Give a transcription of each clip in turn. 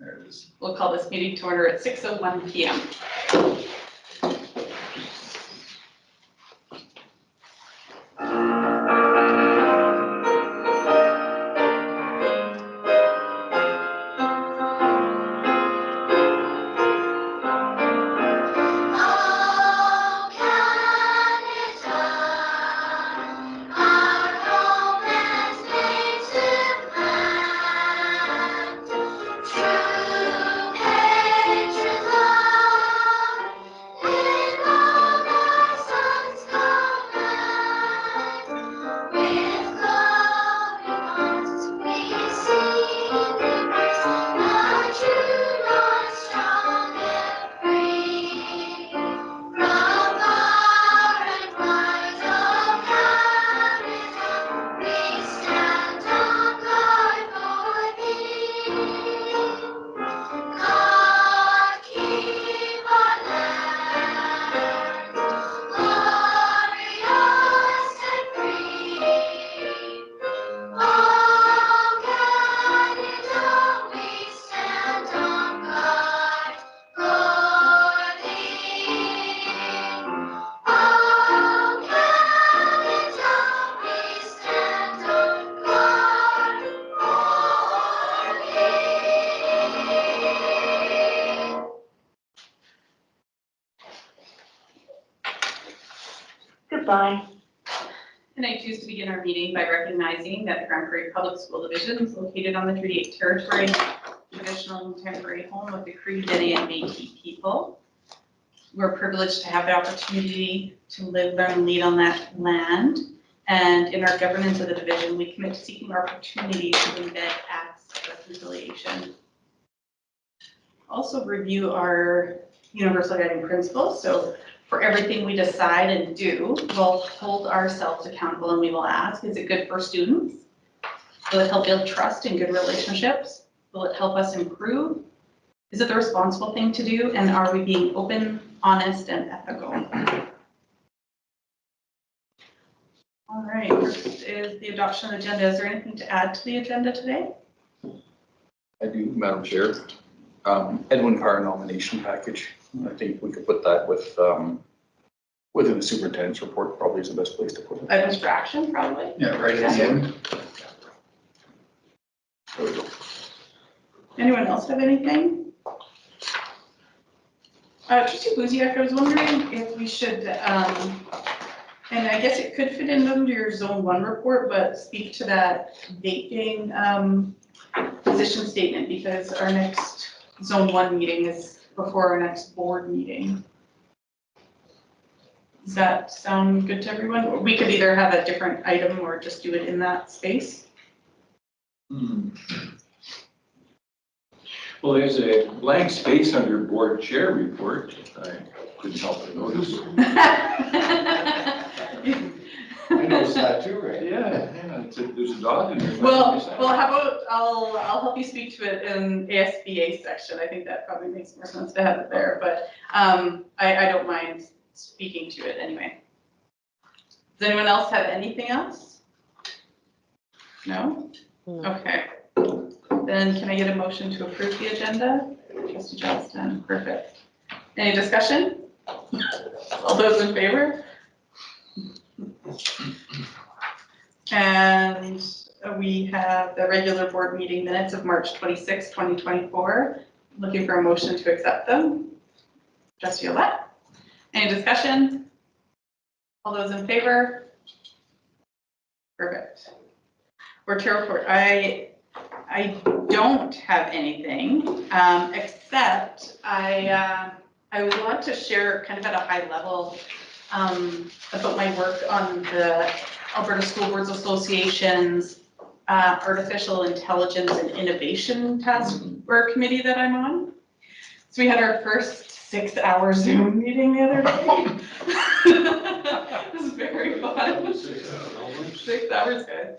There it is. We'll call this meeting to order at 6:01 p.m. Goodbye. And I choose to begin our meeting by recognizing that the Grand Prairie Public School Division is located on the Treaty 8 territory, traditional and temporary home of the Cree, Dene, and Métis people. We're privileged to have the opportunity to live, learn, and lead on that land. And in our governance of the division, we commit to seeking opportunities to embed acts of reconciliation. Also review our universal guiding principles. So for everything we decide and do, we'll hold ourselves accountable and we will ask, is it good for students? Will it help build trust and good relationships? Will it help us improve? Is it the responsible thing to do? And are we being open, honest, and ethical? All right, first is the adoption of the agenda. Is there anything to add to the agenda today? I do, Madam Chair. Edwin Carr nomination package. I think we could put that with within the superintendent's report. Probably is the best place to put it. Items for action, probably. Yeah, right at the end. There we go. Anyone else have anything? Trustee Buziak, I was wondering if we should, and I guess it could fit in under your Zone 1 report, but speak to that vaping position statement, because our next Zone 1 meeting is before our next board meeting. Does that sound good to everyone? We could either have a different item or just do it in that space. Well, there's a blank space under board chair report. I couldn't help but notice. I noticed that too, right? Yeah, there's a dog in there. Well, how about I'll help you speak to it in ASBA section. I think that probably makes more sense to have it there, but I don't mind speaking to it anyway. Does anyone else have anything else? No? Okay. Then can I get a motion to approve the agenda? Trustee Johnston, perfect. Any discussion? All those in favor? And we have the regular board meeting minutes of March 26, 2024. Looking for a motion to accept them. Trustee Ouellette? Any discussion? All those in favor? Perfect. Board chair report. I don't have anything, except I want to share kind of at a high level about my work on the Alberta School Boards Association's Artificial Intelligence and Innovation Task Force Committee that I'm on. So we had our first 6-hour Zoom meeting the other day. It was very fun. 6 hours, guys.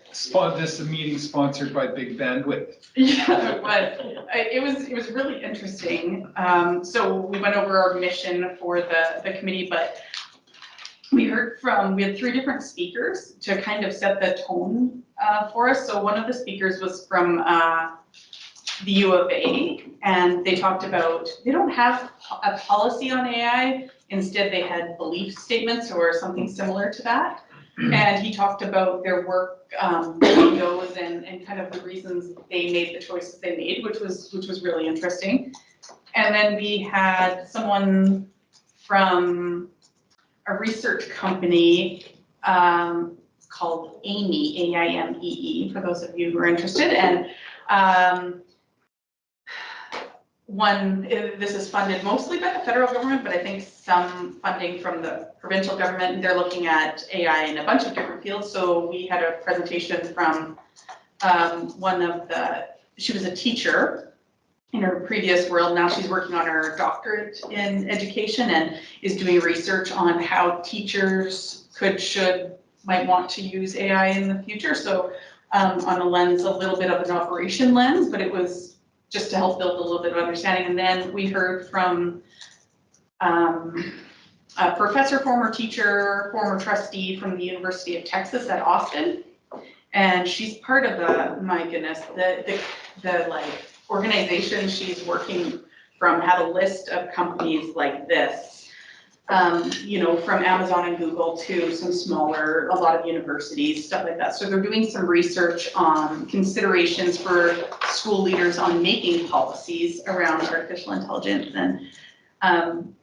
This is a meeting sponsored by Big Bandwidth. Yeah, but it was really interesting. So we went over our mission for the committee, but we had 3 different speakers to kind of set the tone for us. So one of the speakers was from the U of A, and they talked about, they don't have a policy on AI. Instead, they had belief statements or something similar to that. And he talked about their work, those and kind of the reasons they made the choices they made, which was really interesting. And then we had someone from a research company called AIMEE, AIMEE, for those of you who are interested. And this is funded mostly by the federal government, but I think some funding from the provincial government, and they're looking at AI in a bunch of different fields. So we had a presentation from she was a teacher in her previous world. Now she's working on her doctorate in education and is doing research on how teachers might want to use AI in the future. So on a lens, a little bit of an operation lens, but it was just to help build a little bit of understanding. And then we heard from a professor, former teacher, former trustee from the University of Texas at Austin. And she's part of the like organization she's working from had a list of companies like this, from Amazon and Google to some smaller, a lot of universities, stuff like that. So they're doing some research on considerations for school leaders on making policies around artificial intelligence. And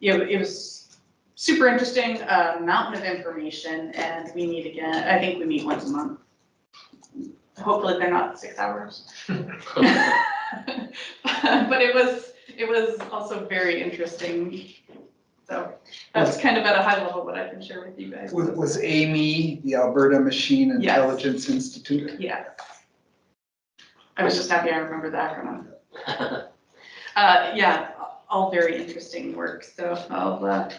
it was super interesting, mountain of information, and we meet again. I think we meet once a month. Hopefully they're not 6 hours. But it was also very interesting. So that's kind of at a high level what I can share with you guys. Was AIMEE, the Alberta Machine Intelligence Institute? Yes. I was just happy I remember the acronym. Yeah, all very interesting work. So I'll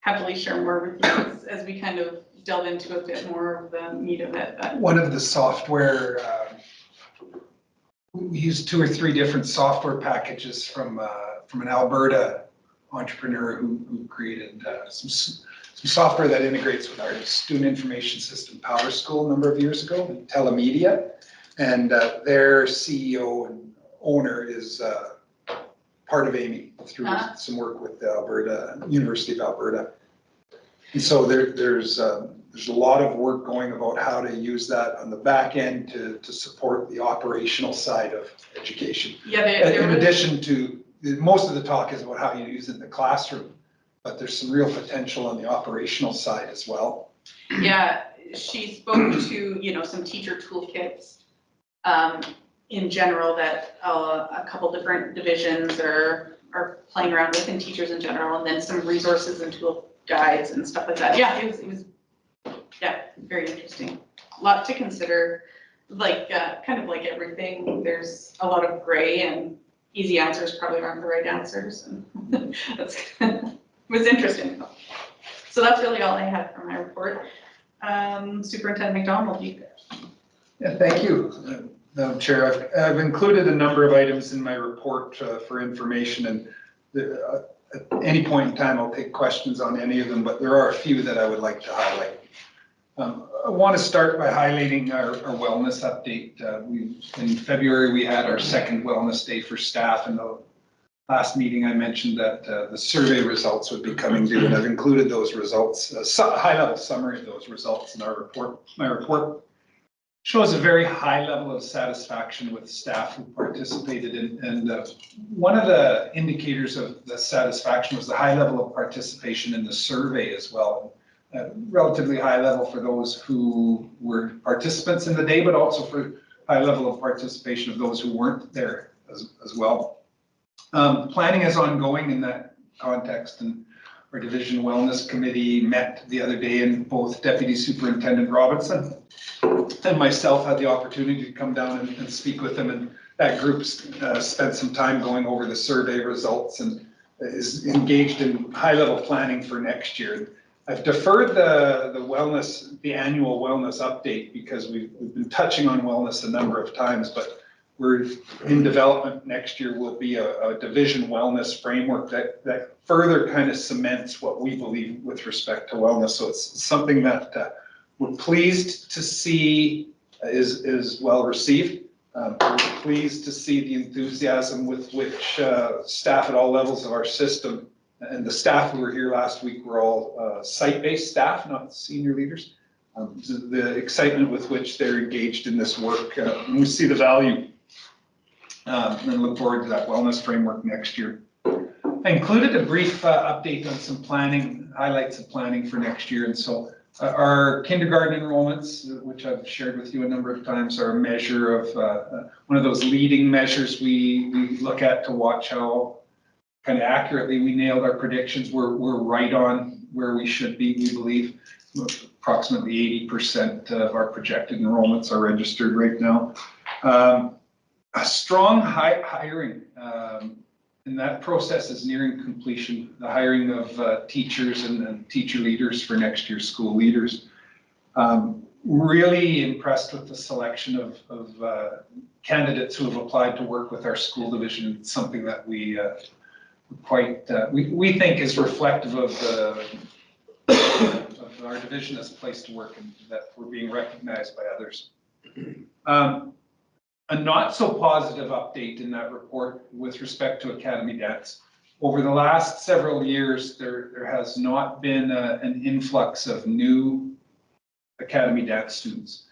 happily share more with you as we kind of delve into a bit more of the meat of it. But one of the software, we used 2 or 3 different software packages from an Alberta entrepreneur who created some software that integrates with our student information system Power School a number of years ago, Telemedia, and their CEO and owner is part of AIMEE through some work with the University of Alberta. And so there's a lot of work going about how to use that on the back end to support the operational side of education. Yeah, in addition to, most of the talk is about how you use it in the classroom, but there's some real potential on the operational side as well. Yeah, she spoke to, some teacher toolkits in general that a couple different divisions are playing around with, and teachers in general, and then some resources and tool guides and stuff like that. Yeah, it was very interesting. A lot to consider, like kind of like everything. There's a lot of gray, and easy answers probably aren't the right answers. And it was interesting. So that's really all I had for my report. Superintendent McDonald, you. Yeah, thank you, Madam Chair. I've included a number of items in my report for information, and at any point in time I'll take questions on any of them, but there are a few that I would like to highlight. I want to start by highlighting our wellness update. In February, we had our second wellness day for staff, and the last meeting I mentioned that the survey results would be coming due, and I've included those results, a high-level summary of those results in our report. My report shows a very high level of satisfaction with staff who participated in, and one of the indicators of the satisfaction was the high level of participation in the survey as well. Relatively high level for those who were participants in the day, but also for high level of participation of those who weren't there as well. Planning is ongoing in that context, and our Division Wellness Committee met the other day, and both Deputy Superintendent Robinson and myself had the opportunity to come down and speak with them, and that group spent some time going over the survey results and is engaged in high-level planning for next year. I've deferred the annual wellness update because we've been touching on wellness a number of times, but we're in development next year will be a division wellness framework that further kind of cements what we believe with respect to wellness. So it's something that we're pleased to see is well received. We're pleased to see the enthusiasm with which staff at all levels of our system, and the staff who were here last week were all site-based staff, not senior leaders. The excitement with which they're engaged in this work, and we see the value, and look forward to that wellness framework next year. I included a brief update on some planning, highlights of planning for next year, and so our kindergarten enrollments, which I've shared with you a number of times, are a measure of one of those leading measures we look at to watch how kind of accurately we nailed our predictions. We're right on where we should be, we believe. Approximately 80% of our projected enrollments are registered right now. A strong hiring, and that process is nearing completion. The hiring of teachers and teacher leaders for next year's school leaders. Really impressed with the selection of candidates who have applied to work with our school division. It's something that we think is reflective of our division as a place to work, and that we're being recognized by others. A not so positive update in that report with respect to Academy Dance. Over the last several years, there has not been an influx of new Academy Dance students.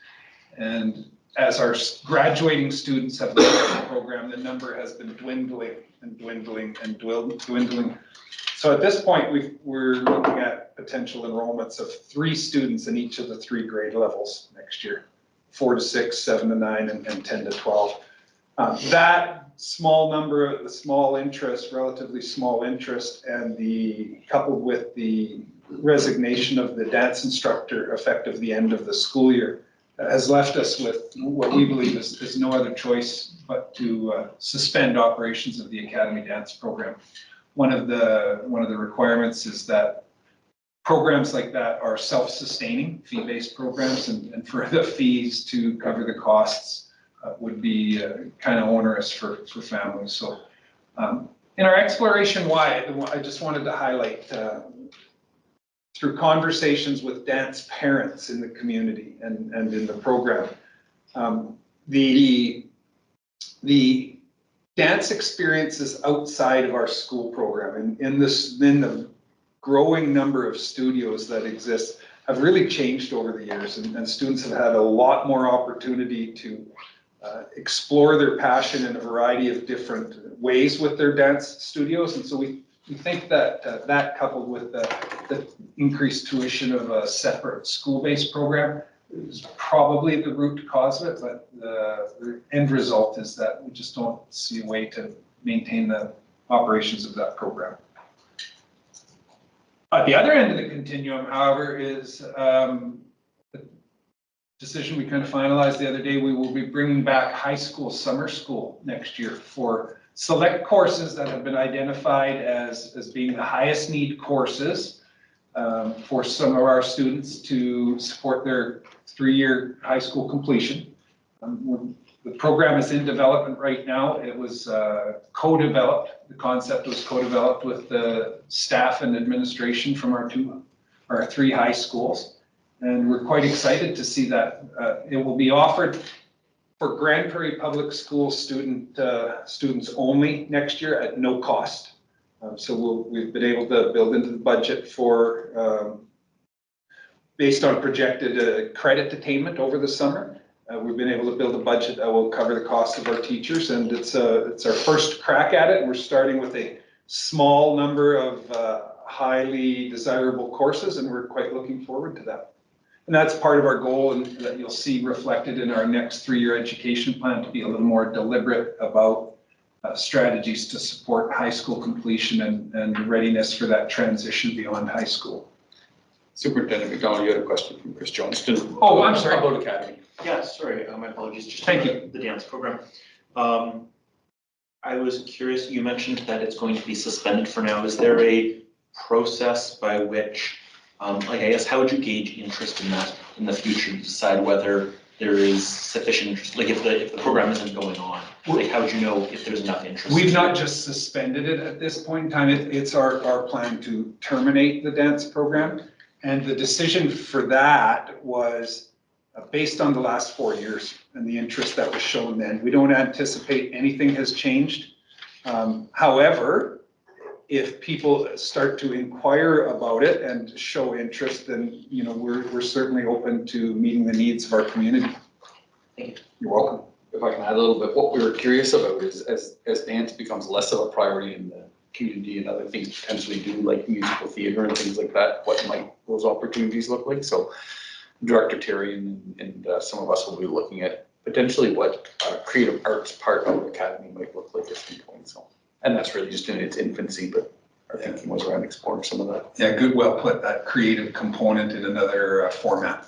And as our graduating students have left the program, the number has been dwindling and dwindling and dwindling. So at this point, we're looking at potential enrollments of 3 students in each of the 3 grade levels next year. 4 to 6, 7 to 9, and 10 to 12. That small number, the small interest, relatively small interest, and coupled with the resignation of the dance instructor effective the end of the school year, has left us with what we believe is no other choice but to suspend operations of the Academy Dance program. One of the requirements is that programs like that are self-sustaining, fee-based programs, and for the fees to cover the costs would be kind of onerous for families. So in our exploration why, I just wanted to highlight through conversations with dance parents in the community and in the program, the dance experiences outside of our school program in the growing number of studios that exist have really changed over the years, and students have had a lot more opportunity to explore their passion in a variety of different ways with their dance studios. And so we think that that coupled with the increased tuition of a separate school-based program is probably the root cause of it, but the end result is that we just don't see a way to maintain the operations of that program. At the other end of the continuum, however, is the decision we kind of finalized the other day. We will be bringing back high school summer school next year for select courses that have been identified as being the highest need courses for some of our students to support their 3-year high school completion. The program is in development right now. It was co-developed. The concept was co-developed with the staff and administration from our 3 high schools. And we're quite excited to see that it will be offered for Grand Prairie Public School students only next year at no cost. So we've been able to build into the budget for, based on projected credit attainment over the summer. We've been able to build a budget that will cover the cost of our teachers, and it's our first crack at it. And we're starting with a small number of highly desirable courses, and we're quite looking forward to that. And that's part of our goal, and that you'll see reflected in our next 3-year education plan, to be a little more deliberate about strategies to support high school completion and readiness for that transition beyond high school. Superintendent McDonald, you had a question from Chris Johnston. Oh, I'm sorry. About Academy. Yeah, sorry, my apologies. Just Thank you. The dance program. I was curious, you mentioned that it's going to be suspended for now. Is there a process by which, like, I guess, how would you gauge interest in that in the future to decide whether there is sufficient interest? Like, if the program isn't going on, like, how would you know if there's enough interest? We've not just suspended it at this point in time. It's our plan to terminate the dance program. And the decision for that was based on the last 4 years. and the interest that was shown then. We don't anticipate anything has changed. However, if people start to inquire about it and show interest, then, you know, we're certainly open to meeting the needs of our community. Thank you. You're welcome. If I can add a little bit, what we were curious about is as dance becomes less of a priority in the community and other things potentially do, like musical theater and things like that, what might those opportunities look like? So Director Terry and some of us will be looking at potentially what creative arts part of the academy might look like at some point. So, and that's really just in its infancy, but our thinking was around exploring some of that. Yeah, good, well put, that creative component in another format.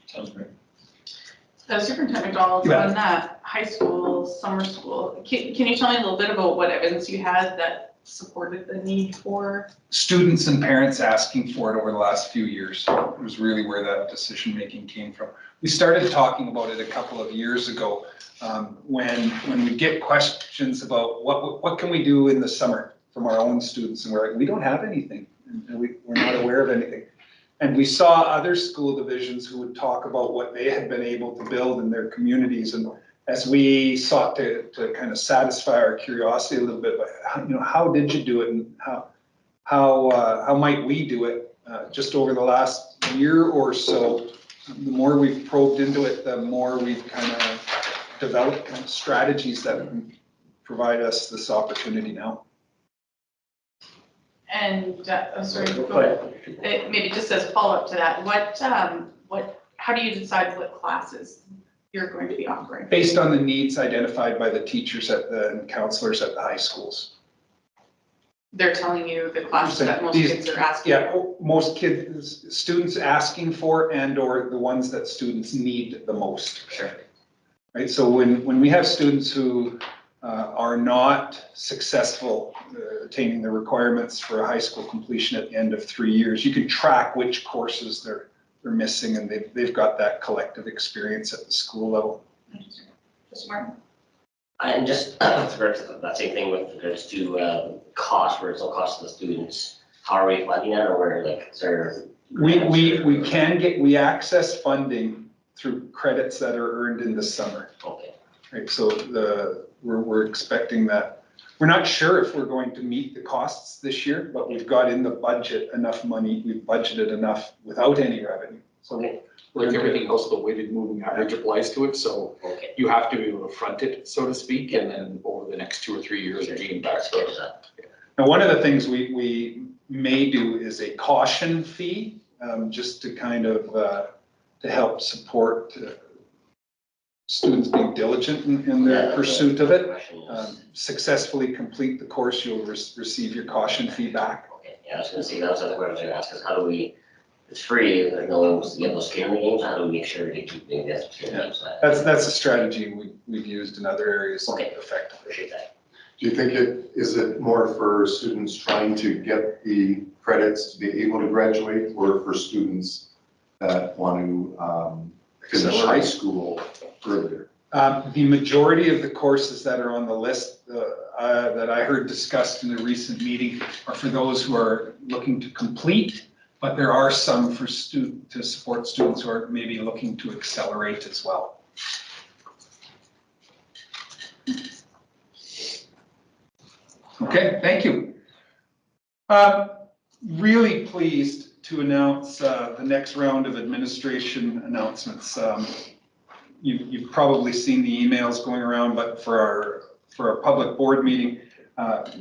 Sounds great. Superintendent McDonald, Yeah. on that high school, summer school, can you tell me a little bit about what evidence you had that supported the need for? Students and parents asking for it over the last few years was really where that decision-making came from. We started talking about it a couple of years ago when we get questions about what can we do in the summer from our own students, and we're like, we don't have anything, and we're not aware of anything. And we saw other school divisions who would talk about what they had been able to build in their communities. And as we sought to kind of satisfy our curiosity a little bit, you know, how did you do it, and how might we do it? Just over the last year or so, the more we've probed into it, the more we've kind of developed kind of strategies that provide us this opportunity now. And, sorry, go ahead. Maybe just as follow-up to that, how do you decide what classes you're going to be offering? Based on the needs identified by the teachers and counselors at the high schools. They're telling you the classes that most kids are asking Yeah, for? most kids, students asking for, and or the ones that students need the most. Sure. Right, so when we have students who are not successful attaining the requirements for a high school completion at the end of 3 years, you can track which courses they're missing, and they've got that collective experience at the school level. Interesting. Just Martin? And just with regards to that same thing with regards to cost, where it's no cost to the students, how are we funding that, or where, like, is there? We access funding through credits that are earned in the summer. Okay. Right, so we're expecting that. We're not sure if we're going to meet the costs this year, but we've got in the budget enough money, we've budgeted enough without any revenue. So Okay. Like everything else, the weighted moving average applies to it, so Okay. you have to be able to front it, so to speak, and then over the next 2 or 3 years, gain back the. Now, one of the things we may do is a caution fee, just to kind of, to help support students being diligent in their pursuit of it. Successfully complete the course, you'll receive your caution fee back. Okay, yeah, I was gonna say, that was the other question I was gonna ask, is how do we, it's free, there's no one wants to get those streaming games, how do we make sure they keep doing this streaming games? That's a strategy we've used in other areas effectively. Appreciate that. Do you think is it more for students trying to get the credits to be able to graduate, or for students that want to finish high school earlier? The majority of the courses that are on the list that I heard discussed in a recent meeting are for those who are looking to complete, but there are some for to support students who are maybe looking to accelerate as well. Okay, thank you. Really pleased to announce the next round of administration announcements. You've probably seen the emails going around, but for our public board meeting,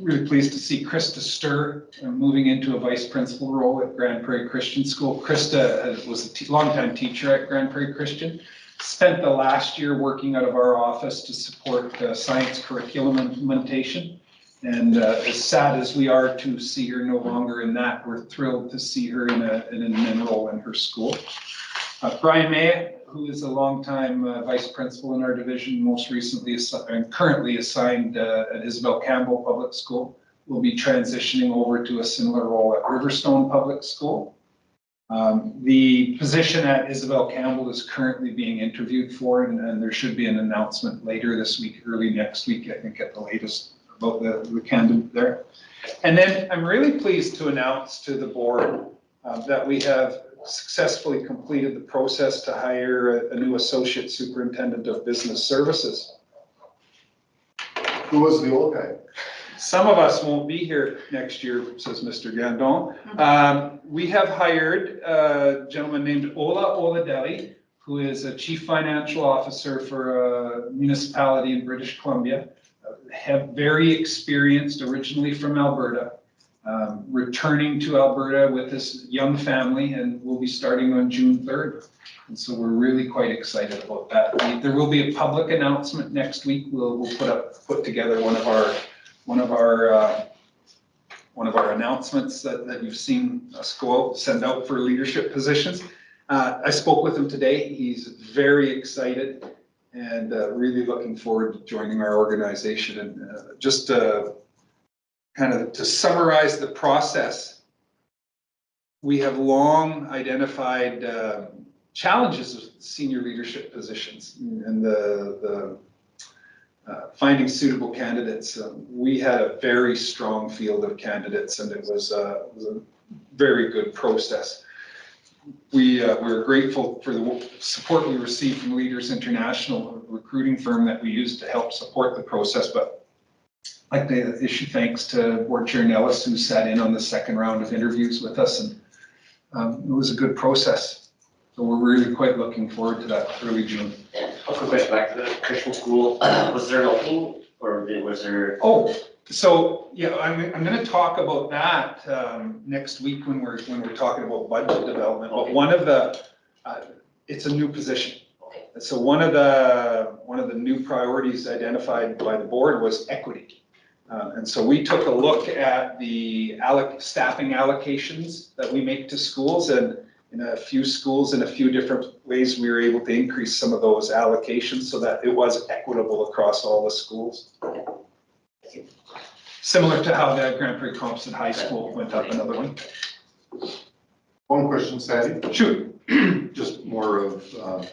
really pleased to see Krista Sturr moving into a vice principal role at Grand Prairie Christian School. Krista was a longtime teacher at Grand Prairie Christian, spent the last year working out of our office to support science curriculum implementation. And as sad as we are to see her no longer in that, we're thrilled to see her in an admin role in her school. Brian May, who is a longtime vice principal in our division, most recently and currently assigned at Isabel Campbell Public School, will be transitioning over to a similar role at Riverstone Public School. The position at Isabel Campbell is currently being interviewed for, and there should be an announcement later this week, early next week, I think at the latest, about the candidate there. And then I'm really pleased to announce to the board that we have successfully completed the process to hire a new associate superintendent of business services. Who was the old guy? Some of us won't be here next year, says Mr. Gandon. We have hired a gentleman named Ola Oladelli, who is a chief financial officer for a municipality in British Columbia. Very experienced, originally from Alberta, returning to Alberta with his young family, and will be starting on June 3rd. And so we're really quite excited about that. There will be a public announcement next week. We'll put together one of our announcements that you've seen us send out for leadership positions. I spoke with him today. He's very excited and really looking forward to joining our organization. And just kind of to summarize the process, we have long identified challenges with senior leadership positions and the finding suitable candidates. We had a very strong field of candidates, and it was a very good process. We're grateful for the support we received from Leaders International, a recruiting firm that we used to help support the process. But I'd like to issue thanks to Board Chair Nellis, who sat in on the second round of interviews with us, and it was a good process. So we're really quite looking forward to that early June. Yeah, a quick question back to the Christian school. Was there an opening, or was there? Oh, so yeah, I'm going to talk about that next week when we're talking about budget development. But one of the it's a new position. Okay. So one of the new priorities identified by the board was equity. And so we took a look at the staffing allocations that we make to schools, and in a few schools, in a few different ways, we were able to increase some of those allocations so that it was equitable across all the schools. Similar to how the Grand Prairie Compson High School went up another one. One question, Sandy. Shoot. Just more of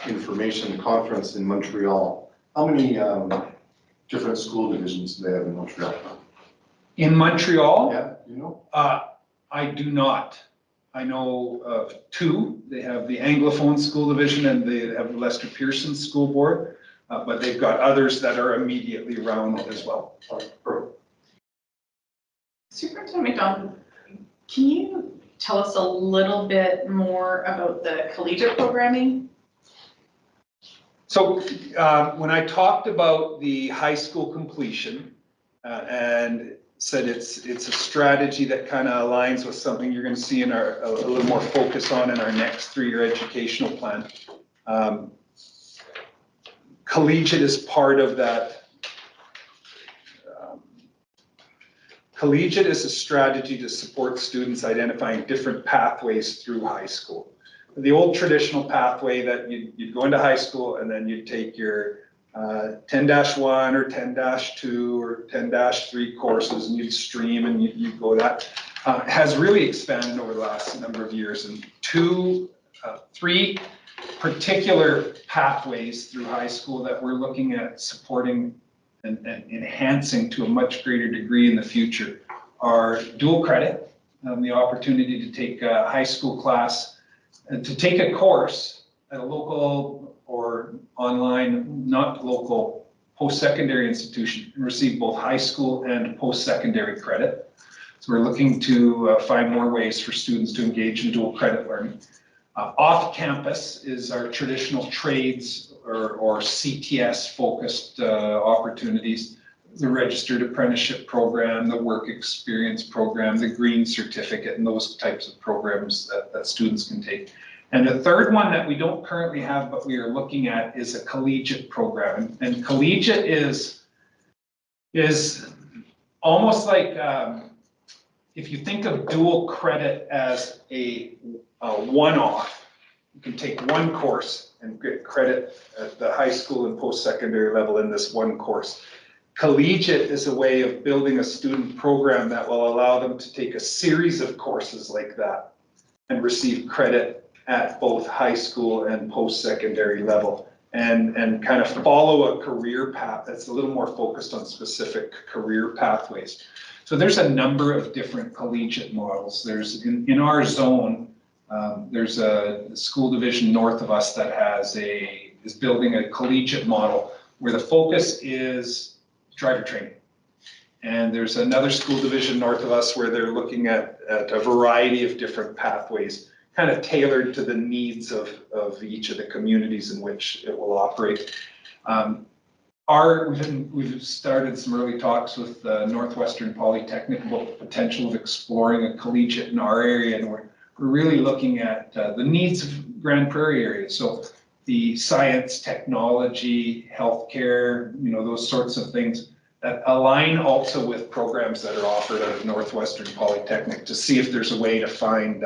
information, the conference in Montreal. How many different school divisions do they have in Montreal? In Montreal? Yeah, you know? I do not. I know of two. They have the Anglophone School Division and they have the Lester Pearson School Board, but they've got others that are immediately around as well. Superintendent McDonald, can you tell us a little bit more about the collegiate programming? So when I talked about the high school completion and said it's a strategy that kind of aligns with something you're going to see in a little more focus on in our next 3-year educational plan. Collegiate is part of that. Collegiate is a strategy to support students identifying different pathways through high school. The old traditional pathway that you'd go into high school and then you'd take your 10-1 or 10-2 or 10-3 courses and you'd stream and you'd go that has really expanded over the last number of years, and 3 particular pathways through high school that we're looking at supporting and enhancing to a much greater degree in the future are dual credit, the opportunity to take a high school class and to take a course at a local or online, not local, post-secondary institution and receive both high school and post-secondary credit. So we're looking to find more ways for students to engage in dual credit learning. Off campus is our traditional trades or CTS focused opportunities, the registered apprenticeship program, the work experience program, the green certificate, and those types of programs that students can take. And the third one that we don't currently have, but we are looking at, is a collegiate program. And collegiate is almost like, if you think of dual credit as a one-off, you can take one course and get credit at the high school and post-secondary level in this one course. Collegiate is a way of building a student program that will allow them to take a series of courses like that and receive credit at both high school and post-secondary level, and kind of follow a career path that's a little more focused on specific career pathways. So there's a number of different collegiate models. There's in our zone, There's a school division north of us that is building a collegiate model where the focus is driver training. And there's another school division north of us where they're looking at a variety of different pathways, kind of tailored to the needs of each of the communities in which it will operate. We've started some early talks with Northwestern Polytechnic about the potential of exploring a collegiate in our area, and we're really looking at the needs of Grand Prairie area. So the science, technology, healthcare, those sorts of things that align also with programs that are offered out of Northwestern Polytechnic to see if there's a way to find,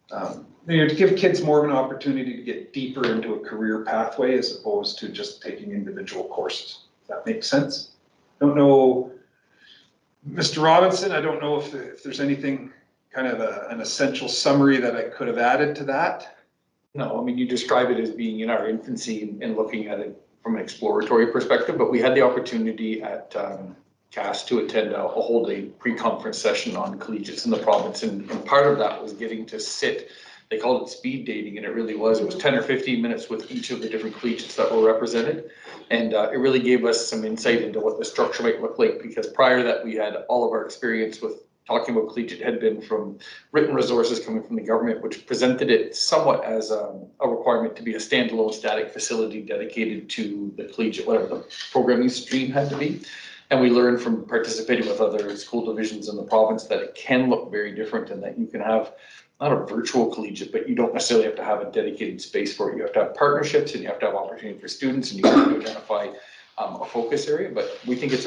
to give kids more of an opportunity to get deeper into a career pathway as opposed to just taking individual courses. Does that make sense? Don't know, Mr. Robinson, I don't know if there's anything kind of an essential summary that I could have added to that. No, I mean, you describe it as being in our infancy and looking at it from an exploratory perspective, but we had the opportunity at CAS to attend a whole day pre-conference session on collegiates in the province, and part of that was getting to sit, they called it speed dating, and it really was. It was 10 or 15 minutes with each of the different collegiates that were represented, and it really gave us some insight into what the structure might look like, because prior to that we had all of our experience with talking about collegiate had been from written resources coming from the government, which presented it somewhat as a requirement to be a standalone static facility dedicated to the collegiate, whatever the programming stream had to be. And we learned from participating with other school divisions in the province that it can look very different, and that you can have not a virtual collegiate, but you don't necessarily have to have a dedicated space for it. You have to have partnerships, and you have to have opportunity for students, and you have to identify a focus area. But we think it's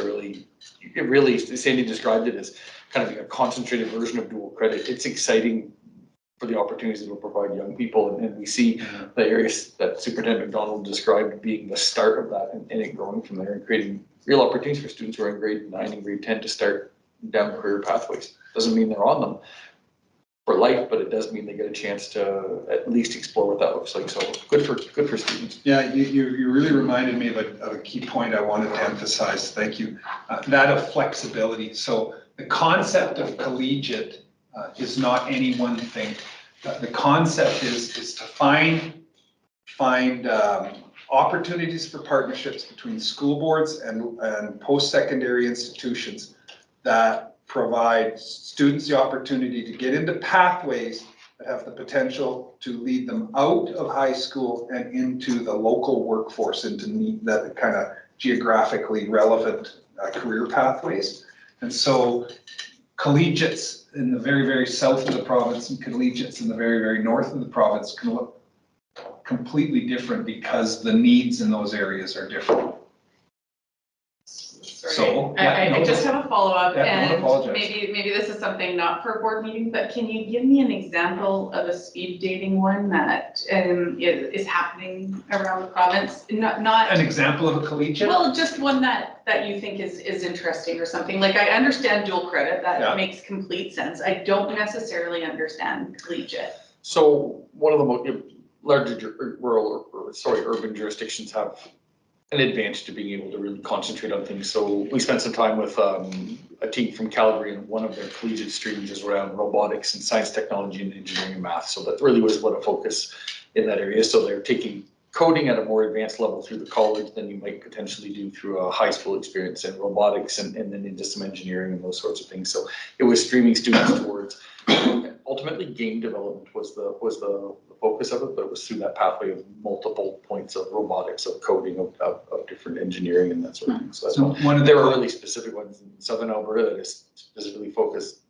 Sandy described it as kind of a concentrated version of dual credit. It's exciting for the opportunities it will provide young people, and we see the areas that Superintendent McDonald described being the start of that, and it growing from there and creating real opportunities for students who are in grade 9 and grade 10 to start down career pathways. Doesn't mean they're on them for life, but it does mean they get a chance to at least explore what that looks like. So good for students. Yeah, you really reminded me of a key point I wanted to emphasize. Thank you. That of flexibility. So the concept of collegiate is not any one thing. The concept is to find opportunities for partnerships between school boards and post-secondary institutions that provide students the opportunity to get into pathways that have the potential to lead them out of high school and into the local workforce, into that kind of geographically relevant career pathways. And so collegiates in the very, very south of the province and collegiates in the very, very north of the province can look completely different because the needs in those areas are different. So, I just have a follow-up, Yeah, don't and apologize. maybe this is something not for a board meeting, but can you give me an example of a speed dating one that is happening around the province? Not An example of a collegiate? well, just one that you think is interesting or something. Like, I understand dual credit, that Yeah. makes complete sense. I don't necessarily understand collegiate. So one of the larger urban jurisdictions have an advantage to being able to really concentrate on things. So we spent some time with a team from Calgary, and one of their collegiate streams is around robotics and science, technology, and engineering and math. So that really was what a focus in that area. So they're taking coding at a more advanced level through the college than you might potentially do through a high school experience in robotics and then into some engineering and those sorts of things. So it was streaming students towards ultimately game development was the focus of it, but it was through that pathway of multiple points of robotics, of coding, of different engineering and that sort of thing. So that's one of there are really specific ones in Southern Alberta that is specifically focused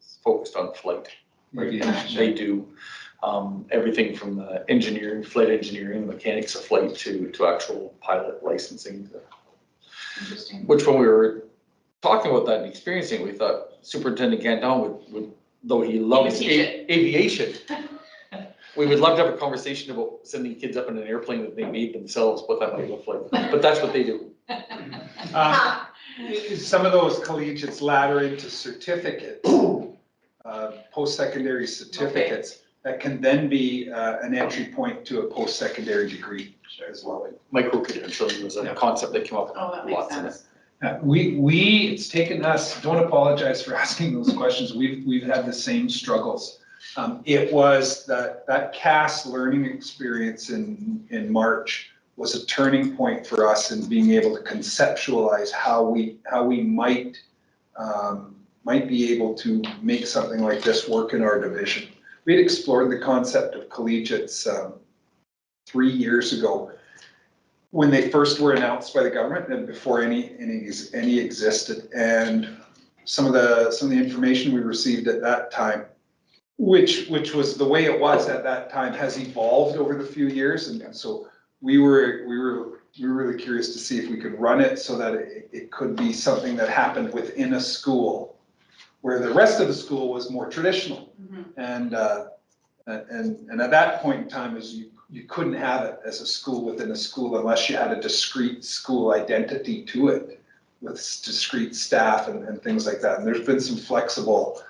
on flight. Right? They do everything from the engineering, flight engineering, mechanics of flight to actual pilot licensing. Interesting. Which when we were talking about that and experiencing it, we thought Superintendent Canton would though he loves aviation, we would love to have a conversation about sending kids up in an airplane that they made themselves, what that might look like. But that's what they do. Some of those collegiates ladder into certificates, post-secondary certificates that can then be an entry point to a post-secondary degree as well. Micro-credentialing was a concept that came up Oh, that makes lots in it. sense. It's taken us, don't apologize for asking those questions. We've had the same struggles It was that CAS learning experience in March was a turning point for us in being able to conceptualize how we might be able to make something like this work in our division. We had explored the concept of collegiates 3 years ago when they first were announced by the government and before any existed. And some of the information we received at that time, which was the way it was at that time, has evolved over the few years. And so we were really curious to see if we could run it so that it could be something that happened within a school where the rest of the school was more traditional. And at that point in time, is you couldn't have it as a school within a school unless you had a discrete school identity to it with discrete staff and things like that. And there's been some flexible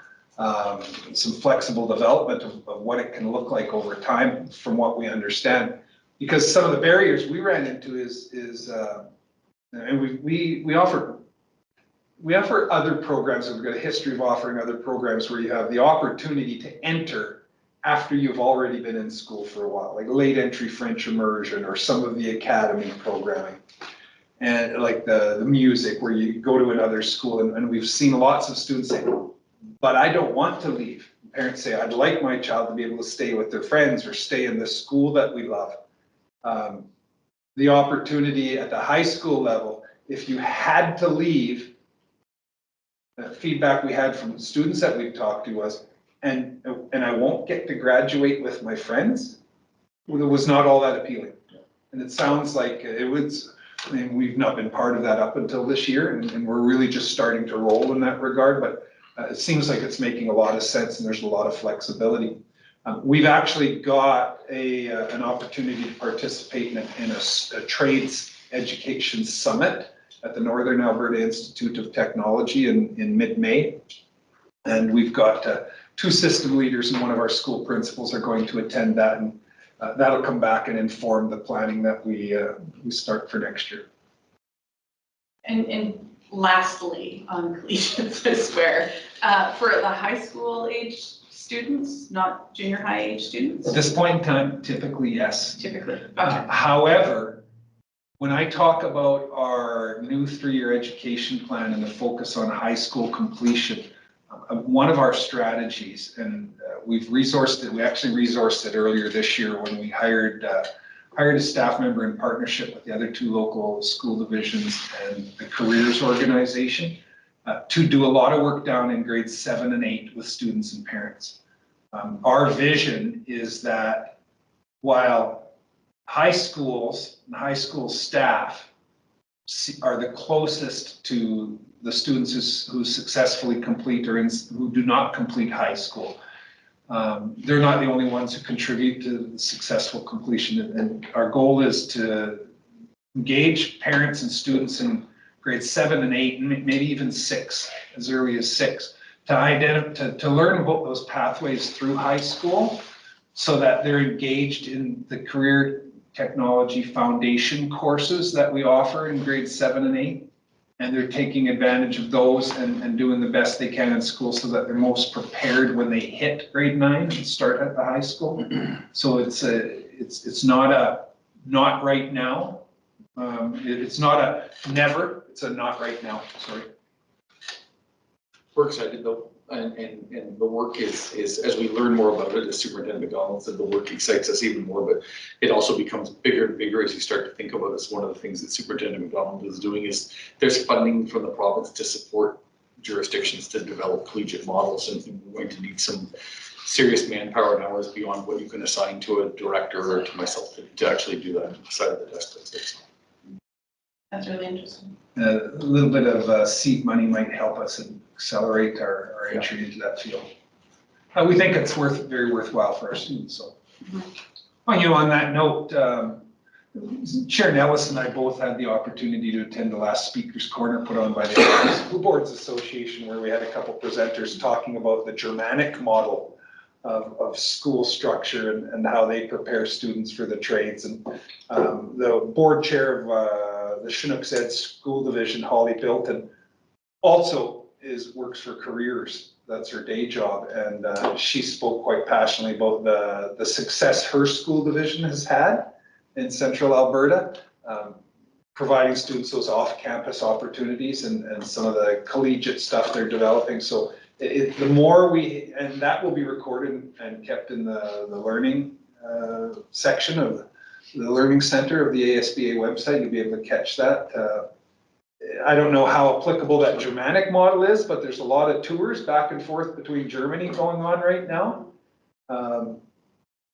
development of what it can look like over time from what we understand. Because some of the barriers we ran into is and we offer other programs, and we've got a history of offering other programs where you have the opportunity to enter after you've already been in school for a while, like late entry French immersion or some of the academy programming. And like the music where you go to another school, and we've seen lots of students say, but I don't want to leave. Parents say, I'd like my child to be able to stay with their friends or stay in the school that we love. The opportunity at the high school level, if you had to leave, the feedback we had from students that we've talked to was, and I won't get to graduate with my friends, it was not all that appealing. And it sounds like it was, I mean, we've not been part of that up until this year, and we're really just starting to roll in that regard, but it seems like it's making a lot of sense and there's a lot of flexibility. We've actually got an opportunity to participate in a trades education summit at the Northern Alberta Institute of Technology in mid-May. And we've got 2 system leaders and one of our school principals are going to attend that, and that'll come back and inform the planning that we start for next year. And lastly, on collegiates, I swear, for the high school age students, not junior high age students? At this point in time, typically, yes. Typically, okay. However, when I talk about our new 3-year education plan and the focus on high school completion, one of our strategies, and we actually resourced it earlier this year when we hired a staff member in partnership with the other 2 local school divisions and the careers organization to do a lot of work down in grades 7 and 8 with students and parents. Our vision is that while high schools and high school staff are the closest to the students who successfully complete or who do not complete high school, they're not the only ones who contribute to the successful completion. And our goal is to engage parents and students in grades 7 and 8, and maybe even 6, as early as 6, to learn about those pathways through high school so that they're engaged in the career technology foundation courses that we offer in grades 7 and 8. And they're taking advantage of those and doing the best they can in school so that they're most prepared when they hit grade 9 and start at the high school. So it's not right now. It's not a never, it's a not right now, sorry. We're excited though, and the work is, as we learn more about it, as Superintendent McDonald said, the work excites us even more, but it also becomes bigger and bigger as you start to think about it. One of the things that Superintendent McDonald is doing is there's funding from the province to support jurisdictions to develop collegiate models, and we're going to need some serious manpower and hours beyond what you can assign to a director or to myself to actually do that side of the desk. That's really interesting. A little bit of seed money might help us and accelerate our entry into that field. We think it's very worthwhile for our students. So, well, on that note, Chair Nellis and I both had the opportunity to attend the last Speaker's Corner put on by the School Boards Association, where we had a couple presenters talking about the Germanic model of school structure and how they prepare students for the trades. And the board chair of the Chinook Ed School Division, Holly Bilton, also works for careers that's her day job, and she spoke quite passionately about the success her school division has had in central Alberta, providing students those off-campus opportunities and some of the collegiate stuff they're developing. So the more and that will be recorded and kept in the learning section of the Learning Center of the ASBA website. You'll be able to catch that. I don't know how applicable that Germanic model is, but there's a lot of tours back and forth between Germany going on right now.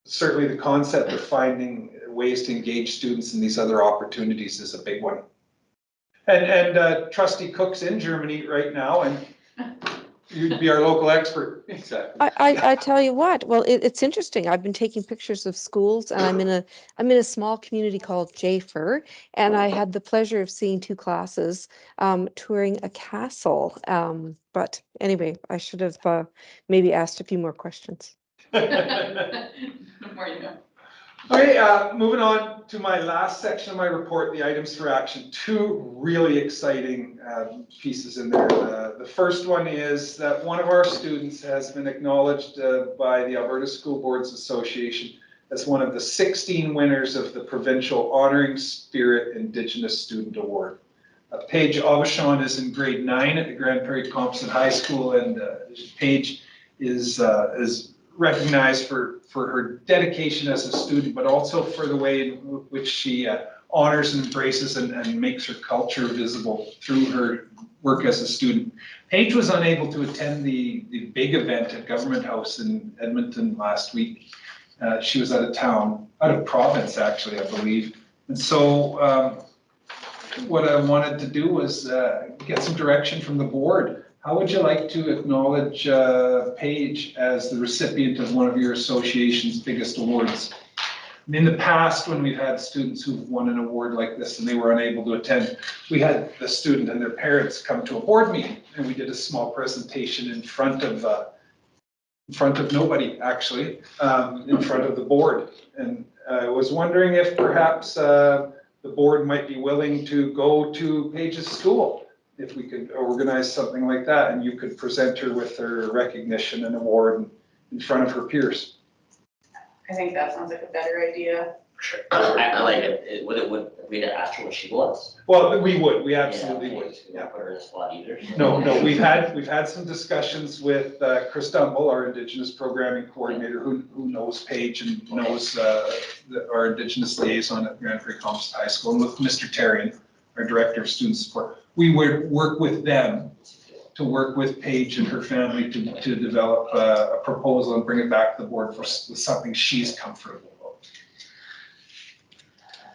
Certainly the concept of finding ways to engage students in these other opportunities is a big one. And Trustee Cook's in Germany right now, and you'd be our local expert. Exactly. I tell you what, well, it's interesting. I've been taking pictures of schools, and I'm in a small community called Jafer, and I had the pleasure of seeing two classes touring a castle. But anyway, I should have maybe asked a few more questions. The more you know. Okay, moving on to my last section of my report, the items for action. Two really exciting pieces in there. The first one is that one of our students has been acknowledged by the Alberta School Boards Association as one of the 16 winners of the provincial Honoring Spirit Indigenous Student Award. Paige Aubuchon is in grade 9 at the Grand Prairie Composite High School, and Paige is recognized for her dedication as a student, but also for the way in which she honors and embraces and makes her culture visible through her work as a student. Paige was unable to attend the big event at Government House in Edmonton last week. She was out of province actually, I believe. And so what I wanted to do was get some direction from the board. How would you like to acknowledge Paige as the recipient of one of your association's biggest awards? In the past, when we've had students who've won an award like this and they were unable to attend, we had the student and their parents come to a board meeting, and we did a small presentation in front of nobody, actually, in front of the board. And I was wondering if perhaps the board might be willing to go to Paige's school, if we could organize something like that, and you could present her with her recognition and award in front of her peers. I think that sounds like a better idea. Sure. I like it. Would we ask her what she wants? Well, we absolutely Yeah, would. okay, so we won't put her in a spot either. so- No, we've had some discussions with Chris Dumble, our Indigenous Programming Coordinator, who knows Paige and knows our Indigenous liaison at Grand Prairie Composite High School, and with Mr. Terrian, our Director of Student Support. We would work with them to work with Paige and her family to develop a proposal and bring it back to the board with something she's comfortable about.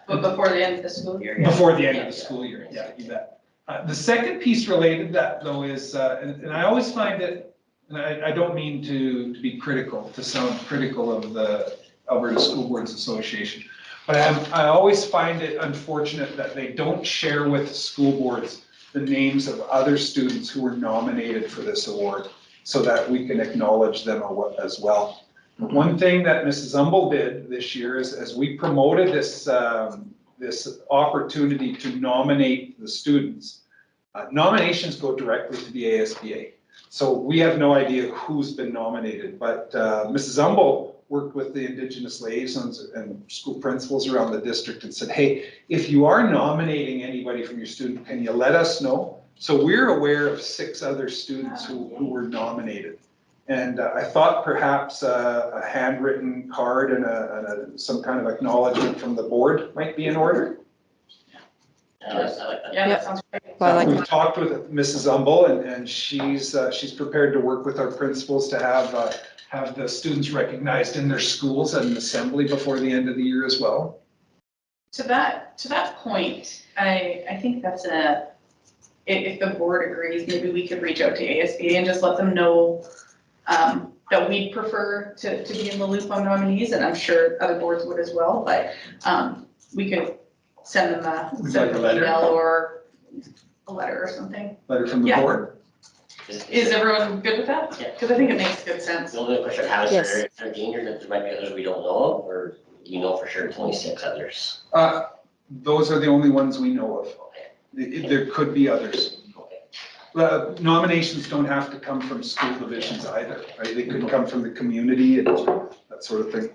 But before the end of the school year, yeah. Before the end of the school year, yeah, you bet. The second piece related to that though is, and I always find it, and I don't mean to be critical, to sound critical of the Alberta School Boards Association, but I always find it unfortunate that they don't share with school boards the names of other students who were nominated for this award so that we can acknowledge them as well. One thing that Mrs. Humble did this year is, as we promoted this opportunity to nominate the students, nominations go directly to the ASBA. So we have no idea who's been nominated, but Mrs. Humble worked with the Indigenous liaisons and school principals around the district and said, hey, if you are nominating anybody from your student, can you let us know? So we're aware of 6 other students who were nominated. And I thought perhaps a handwritten card and some kind of acknowledgement from the board might be in order. I like that. Yeah, that sounds great. Well, I like We've talked with Mrs. Humble and she's prepared to work with our principals to have the students recognized in their schools at an assembly before the end of the year as well. To that point, I think that's if the board agrees, maybe we could reach out to ASBA and just let them know that we'd prefer to be in the loop on nominees, and I'm sure other boards would as well, but we could send them an email or a letter or something. Letter from the Yeah. board. Is everyone good with that? Yeah. Because I think it makes good sense. The only question I have is, Yes. there a danger that there might be others we don't know of, or you know for sure it's only 6 others? Those are the only ones we know of. Okay. There could be others. Okay. Nominations don't have to come from school divisions either, right? They could come from the community and that sort of thing.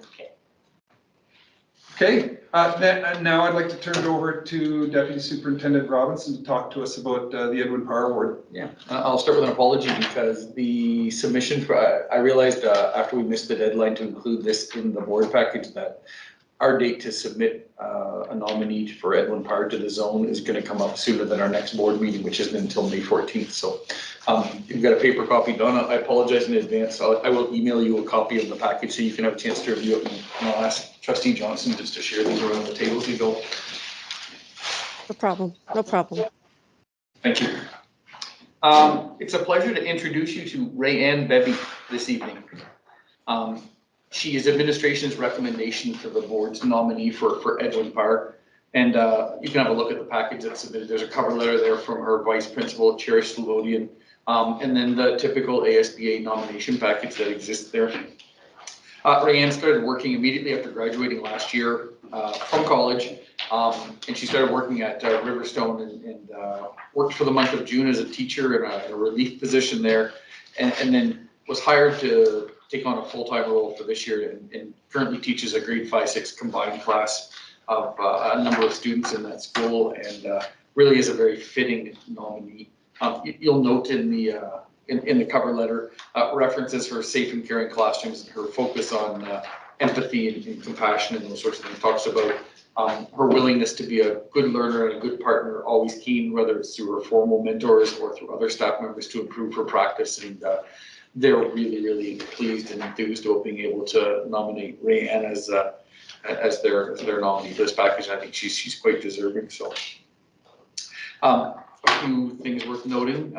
Okay, now I'd like to turn it over to Deputy Superintendent Robinson to talk to us about the Edwin Parr Award. Yeah, I'll start with an apology because the submission for, I realized after we missed the deadline to include this in the board package that our date to submit a nominee for Edwin Parr to the zone is going to come up sooner than our next board meeting, which isn't until May 14th. So you've got a paper copy, Donna. I apologize in advance. I will email you a copy of the package so you can have a chance to review it. And I'll ask Trustee Johnson just to share these around the table as we go. No problem, no problem. Thank you. It's a pleasure to introduce you to Rayanne Bebby this evening. She is administration's recommendation for the board's nominee for Edwin Parr. And you can have a look at the package that's submitted. There's a cover letter there from her vice principal, Cherish Slobodian, and then the typical ASBA nomination package that exists there. Rayanne started working immediately after graduating last year from college. And she started working at Riverstone and worked for the month of June as a teacher in a relief position there. And then was hired to take on a full-time role for this year and currently teaches a grade 5-6 combined class of a number of students in that school and really is a very fitting nominee. You'll note in the cover letter references her safe and caring classrooms and her focus on empathy and compassion and those sorts of things. Talks about her willingness to be a good learner and a good partner, always keen, whether it's through her formal mentors or through other staff members to improve her practice. And they're really, really pleased and enthused about being able to nominate Rayanne as their nominee for this package. I think she's quite deserving. So a few things worth noting.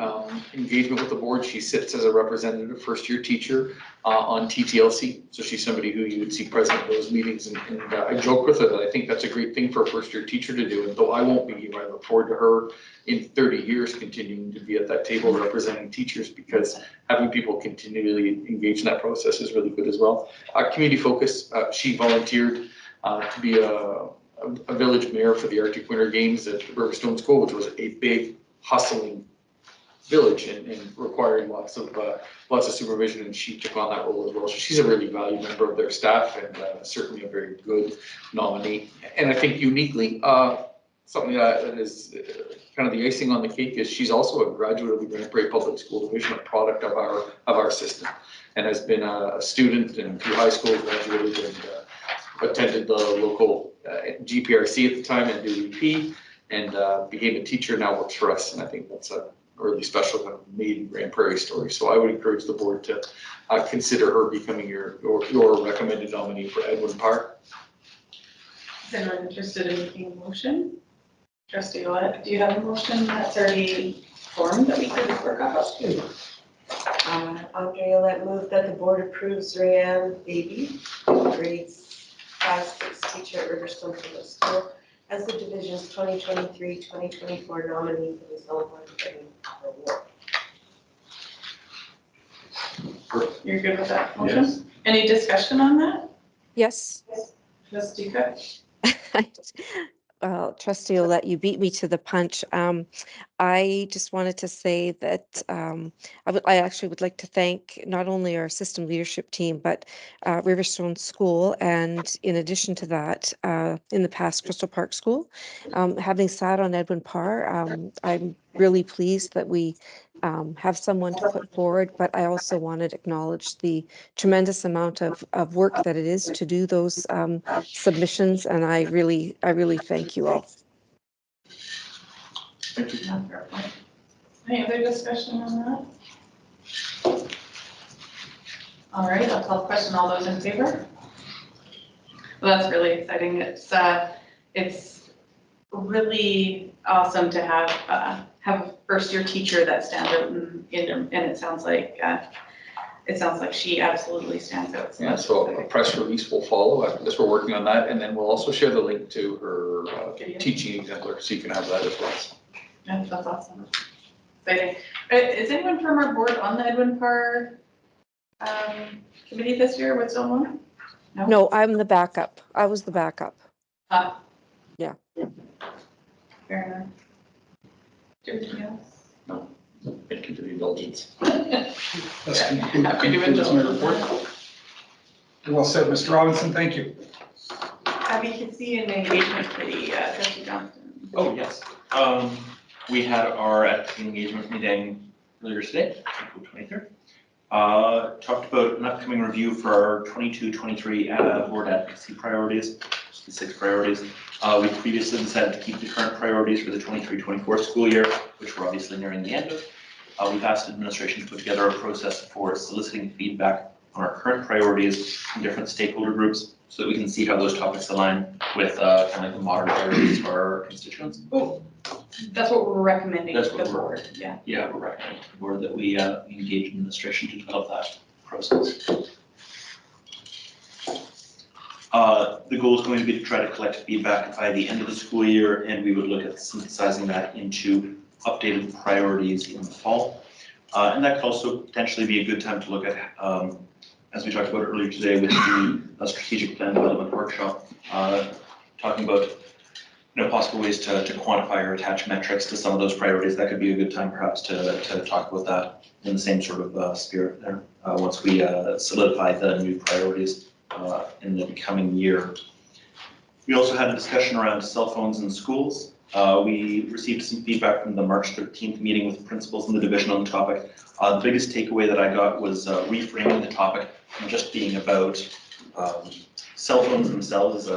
Engagement with the board. She sits as a representative first-year teacher on TTLC. So she's somebody who you would see present at those meetings. And I joke with her that I think that's a great thing for a first-year teacher to do. And though I won't be here, I look forward to her in 30 years continuing to be at that table representing teachers, because having people continually engage in that process is really good as well. Community focus. She volunteered to be a village mayor for the Arctic Winter Games at Riverstone School, which was a big hustling village and requiring lots of supervision, and she took on that role as well. So she's a really valued member of their staff and certainly a very good nominee. And I think uniquely, something that is kind of the icing on the cake is she's also a graduate of the Grand Prairie Public School Division, a product of our system, and has been a student and through high school graduated and attended the local GPRC at the time and DUP, and became a teacher, now works for us. And I think that's a really special kind of made in Grand Prairie story. So I would encourage the board to consider her becoming your recommended nominee for Edwin Parr. Is anyone interested in making a motion? Trustee Olet, do you have a motion that's already formed that we could work off of? Andre Olet moved that the board approves Rayanne Bebby, grades 5-6 teacher at Riverstone Public School, as the division's 2023-2024 nominee for the Zone 1 Edwin Parr Award. You're good with that motion? Yes. Any discussion on that? Yes. Trustee Cook? Well, Trustee Olet, you beat me to the punch. I just wanted to say that I actually would like to thank not only our system leadership team, but Riverstone School, and in addition to that, in the past, Crystal Park School. Having sat on Edwin Parr, I'm really pleased that we have someone to put forward, but I also wanted to acknowledge the tremendous amount of work that it is to do those submissions, and I really thank you all. Thank you. Any other discussion on that? All right, I'll call the question. All those in favor? Well, that's really exciting. It's really awesome to have a first-year teacher that stands out, and it sounds like she absolutely stands out. Yeah, so a press release will follow after this. We're working on that, and then we'll also share the link to her teaching exemplar, so you can have that as well. Yeah, that's awesome. Exciting. Is anyone from our board on the Edwin Parr committee this year with someone? No, I'm the backup. I was the backup. Yeah. Fair enough. Anything else? No. indulgence. That's Happy to concludes my indulge. report. Well said, Mr. Robinson, thank you. Advocacy and engagement committee, Trustee Johnston. Oh, yes. We had our advocacy engagement meeting earlier today, April 23rd. Talked about an upcoming review for our 22-23 board advocacy priorities, the 6 priorities. We previously decided to keep the current priorities for the 23-24 school year, which we're obviously nearing the end of. We've asked administration to put together a process for soliciting feedback on our current priorities from different stakeholder groups so that we can see how those topics align with kind of the modern priorities of our constituents. Oh, that's what we're recommending That's to what the we're- board, yeah. Yeah, we're recommending to the board that we engage administration to develop that process. The goal is going to be to try to collect feedback by the end of the school year, and we would look at synthesizing that into updated priorities in the fall. And that could also potentially be a good time to look at, as we talked about earlier today with the strategic plan development workshop, talking about possible ways to quantify or attach metrics to some of those priorities. That could be a good time perhaps to talk about that in the same sort of spirit there, once we solidify the new priorities in the coming year. We also had a discussion around cell phones in schools. We received some feedback from the March 13th meeting with principals in the division on the topic. The biggest takeaway that I got was reframing the topic from just being about cell phones themselves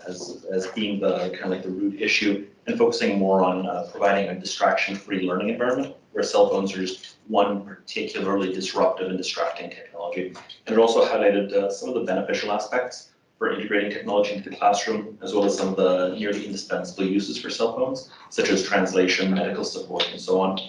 as being the kind of like the root issue, and focusing more on providing a distraction-free learning environment where cell phones are just one particularly disruptive and distracting technology. And it also highlighted some of the beneficial aspects for integrating technology into the classroom, as well as some of the nearly indispensable uses for cell phones, such as translation, medical support, and so on.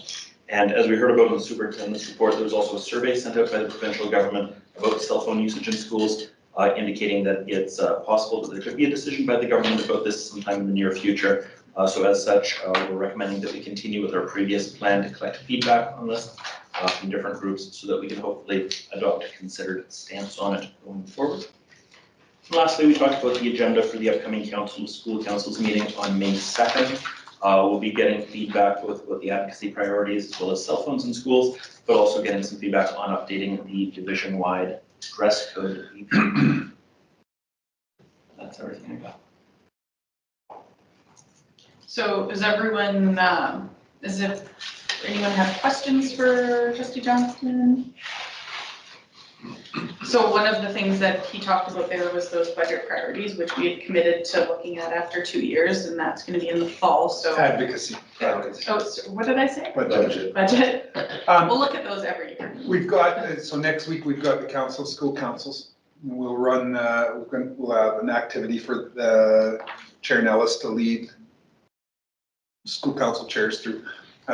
And as we heard about in the superintendent's report, there was also a survey sent out by the provincial government about cell phone usage in schools, indicating that it's possible that there could be a decision by the government about this sometime in the near future. So as such, we're recommending that we continue with our previous plan to collect feedback on this from different groups so that we can hopefully adopt a considered stance on it going forward. And lastly, we talked about the agenda for the upcoming school councils meeting on May 2nd. We'll be getting feedback both about the advocacy priorities as well as cell phones in schools, but also getting some feedback on updating the division-wide dress code. That's everything I got. So is everyone, anyone have questions for Trustee Johnston? So one of the things that he talked about there was those budget priorities, which we had committed to looking at after 2 years, and that's gonna be in the fall, so. Advocacy. Oh, so what did I say? Budget. Budget? Um, We'll look at those every year. We've got, so next week, we've got the council, school councils. And we'll run, we'll have an activity for the Chair Nellis to lead school council chairs through.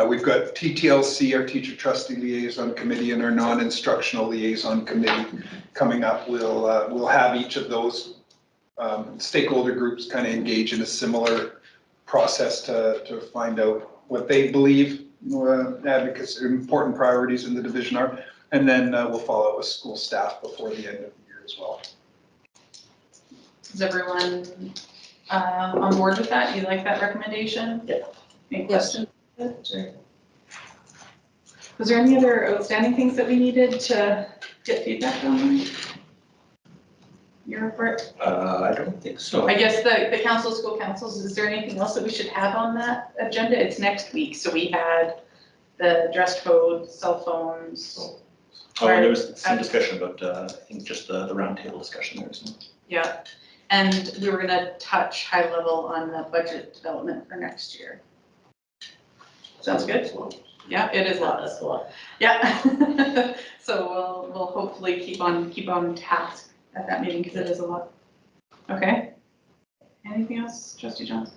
We've got TTLC, our teacher trustee liaison committee, and our non-instructional liaison committee coming up. We'll have each of those stakeholder groups kind of engage in a similar process to find out what they believe advocates, important priorities in the division are. And then we'll follow up with school staff before the end of the year as well. Is everyone on board with that? You like that recommendation? Yeah. Any Yes. questions? Was there any other outstanding things that we needed to get feedback on? Your report? I don't think so. I guess the council, school councils, is there anything else that we should have on that agenda? It's next week, so we had the dress code, cell phones. Oh, and there was some discussion about, I think just the roundtable discussion there, isn't it? Yeah, and we were gonna touch high level on the budget development for next year. Sounds good? Yeah, it is lots. That's a lot. Yeah. So we'll hopefully keep on task at that meeting because it is a lot. Okay. Anything else, Trustee Johnson?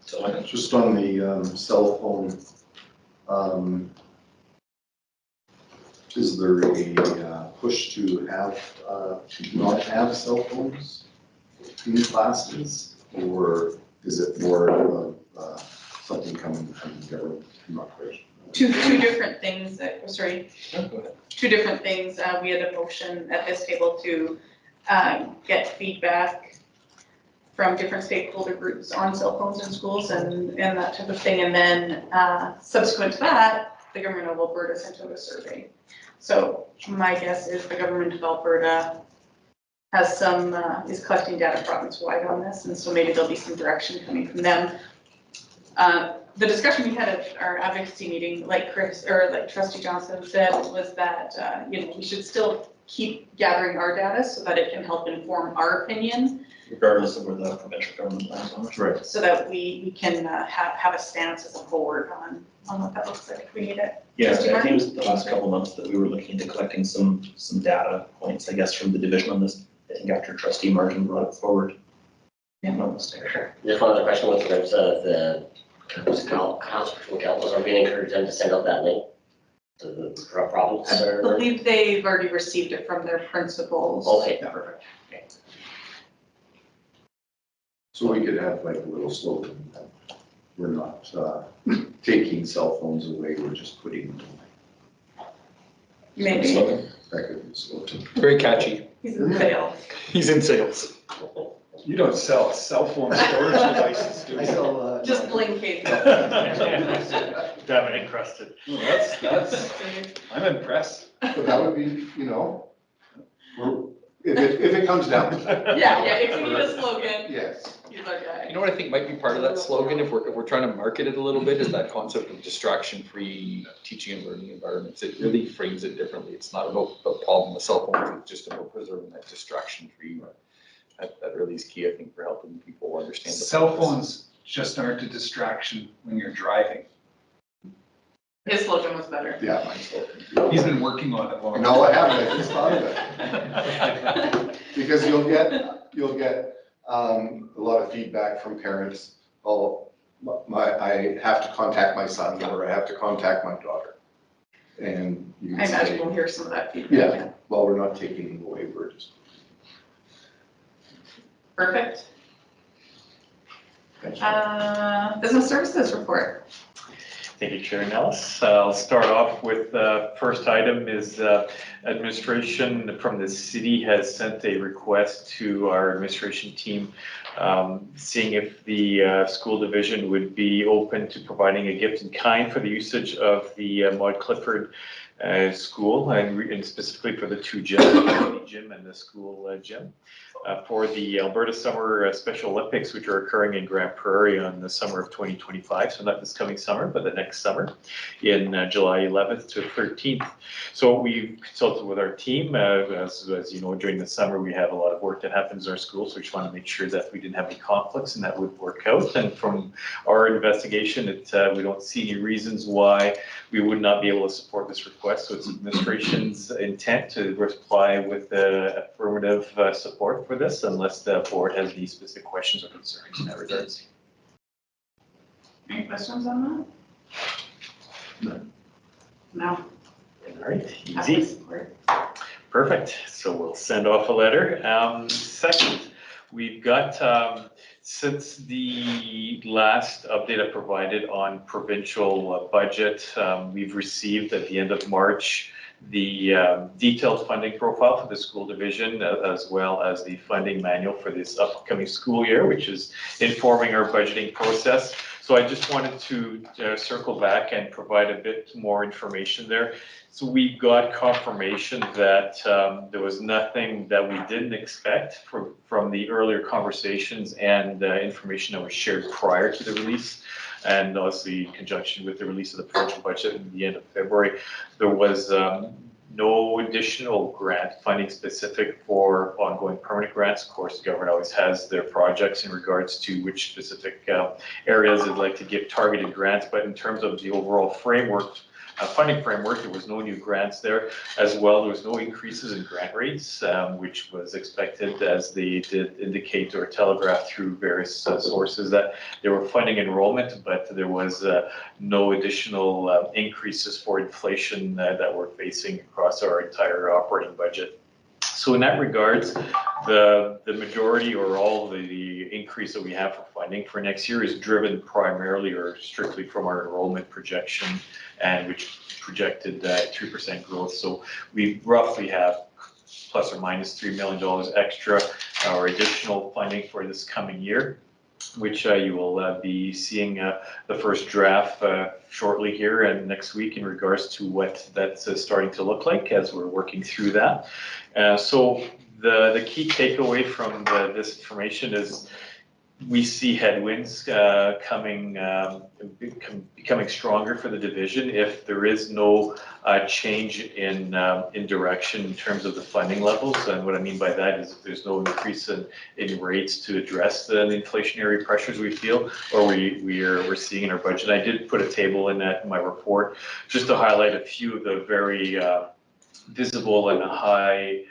So Just on the cell phone, is there a push to have, not have cell phones in classes? Or is it more of something coming from the government? I'm not quite sure. Two different things, sorry. no, go ahead. Two different things. We had a motion at this table to get feedback from different stakeholder groups on cell phones in schools and that type of thing. And then subsequent to that, the government of Alberta sent out a survey. So my guess is the government of Alberta has some, is collecting data province-wide on this, and so maybe there'll be some direction coming from them. The discussion we had at our advocacy meeting, like Chris, or like Trustee Johnson said, was that, we should still keep gathering our data so that it can help inform our opinion, Regardless of where the provincial government lands on it. Right. so that we can have a stance as a board on what that looks like if we need it. Yeah, I Trustee think it Martin? was the last couple of months that we were looking into collecting some data points, I guess, from the division on this. I think after Trustee Martin brought it forward. Yeah, I'm not mistaken. Sure. Just one other question with regards to the council from councils, are we going to encourage them to send out that link to the province? I or- believe they've already received it from their principals. Okay, perfect. Okay. So we could have like a little slogan, that we're not taking cell phones away, we're just putting them away. Maybe, That could be a slogan. Very catchy. he's in sales. He's in sales. You don't sell cell phone storage devices, do I you? sell, Just bling cases. Diamond encrusted. That's, I'm impressed. But that would be, if it comes down to it. Yeah, if we need a slogan, Yes. he's our guy. You know what I think might be part of that slogan, if we're trying to market it a little bit, is that concept of distraction-free teaching and learning environments. It really frames it differently. It's not about the problem with cell phones, it's just about preserving that distraction-free. That really is key, I think, for helping people understand. the Cell purpose. phones just aren't a distraction when you're driving. His slogan was better. Yeah, my slogan. He's been working on it long. No, I haven't, I just thought of it. Because you'll get a lot of feedback from parents. Oh, I have to contact my son, or I have to contact my daughter. And you I can imagine say, we'll hear some of that feedback. yeah, well, we're not taking them away, we're just. Perfect. Business services report. Thank you, Chair Nellis. I'll start off with the first item is administration from the city has sent a request to our administration team seeing if the school division would be open to providing a gift in kind for the usage of the Maud Clifford school and specifically for the two gyms, the community gym and the school gym. For the Alberta Summer Special Olympics, which are occurring in Grand Prairie on the summer of 2025. So not this coming summer, but the next summer in July 11th to 13th. So we've consulted with our team. As you know, during the summer, we have a lot of work that happens in our school. So we just want to make sure that we didn't have any conflicts and that would work out. And from our investigation, we don't see any reasons why we would not be able to support this request. So it's administration's intent to reply with affirmative support for this, unless the board has any specific questions or concerns in that regards. Any questions on that? No. All right, Happy easy. support. Perfect. So we'll send off a letter. Second, we've got, since the last update I provided on provincial budget, we've received at the end of March the detailed funding profile for the school division, as well as the funding manual for this upcoming school year, which is informing our budgeting process. So I just wanted to circle back and provide a bit more information there. So we got confirmation that there was nothing that we didn't expect from the earlier conversations and information that was shared prior to the release. And obviously in conjunction with the release of the provincial budget at the end of February, there was no additional grant funding specific for ongoing permanent grants. Of course, the government always has their projects in regards to which specific areas they'd like to give targeted grants, but in terms of the overall framework, funding framework, there was no new grants there. As well, there was no increases in grant rates, which was expected, as they did indicate or telegraph through various sources that they were funding enrollment, but there was no additional increases for inflation that we're facing across our entire operating budget. So in that regards, the majority or all the increase that we have for funding for next year is driven primarily or strictly from our enrollment projection, and which projected 3% growth. So we roughly have plus or minus $3 million extra or additional funding for this coming year. which you will be seeing the first draft shortly here and next week in regards to what that's starting to look like as we're working through that. So the key takeaway from this information is we see headwinds becoming stronger for the division if there is no change in direction in terms of the funding levels. And what I mean by that is if there's no increase in rates to address the inflationary pressures we feel or we're seeing in our budget. I did put a table in my report just to highlight a few of the very visible and high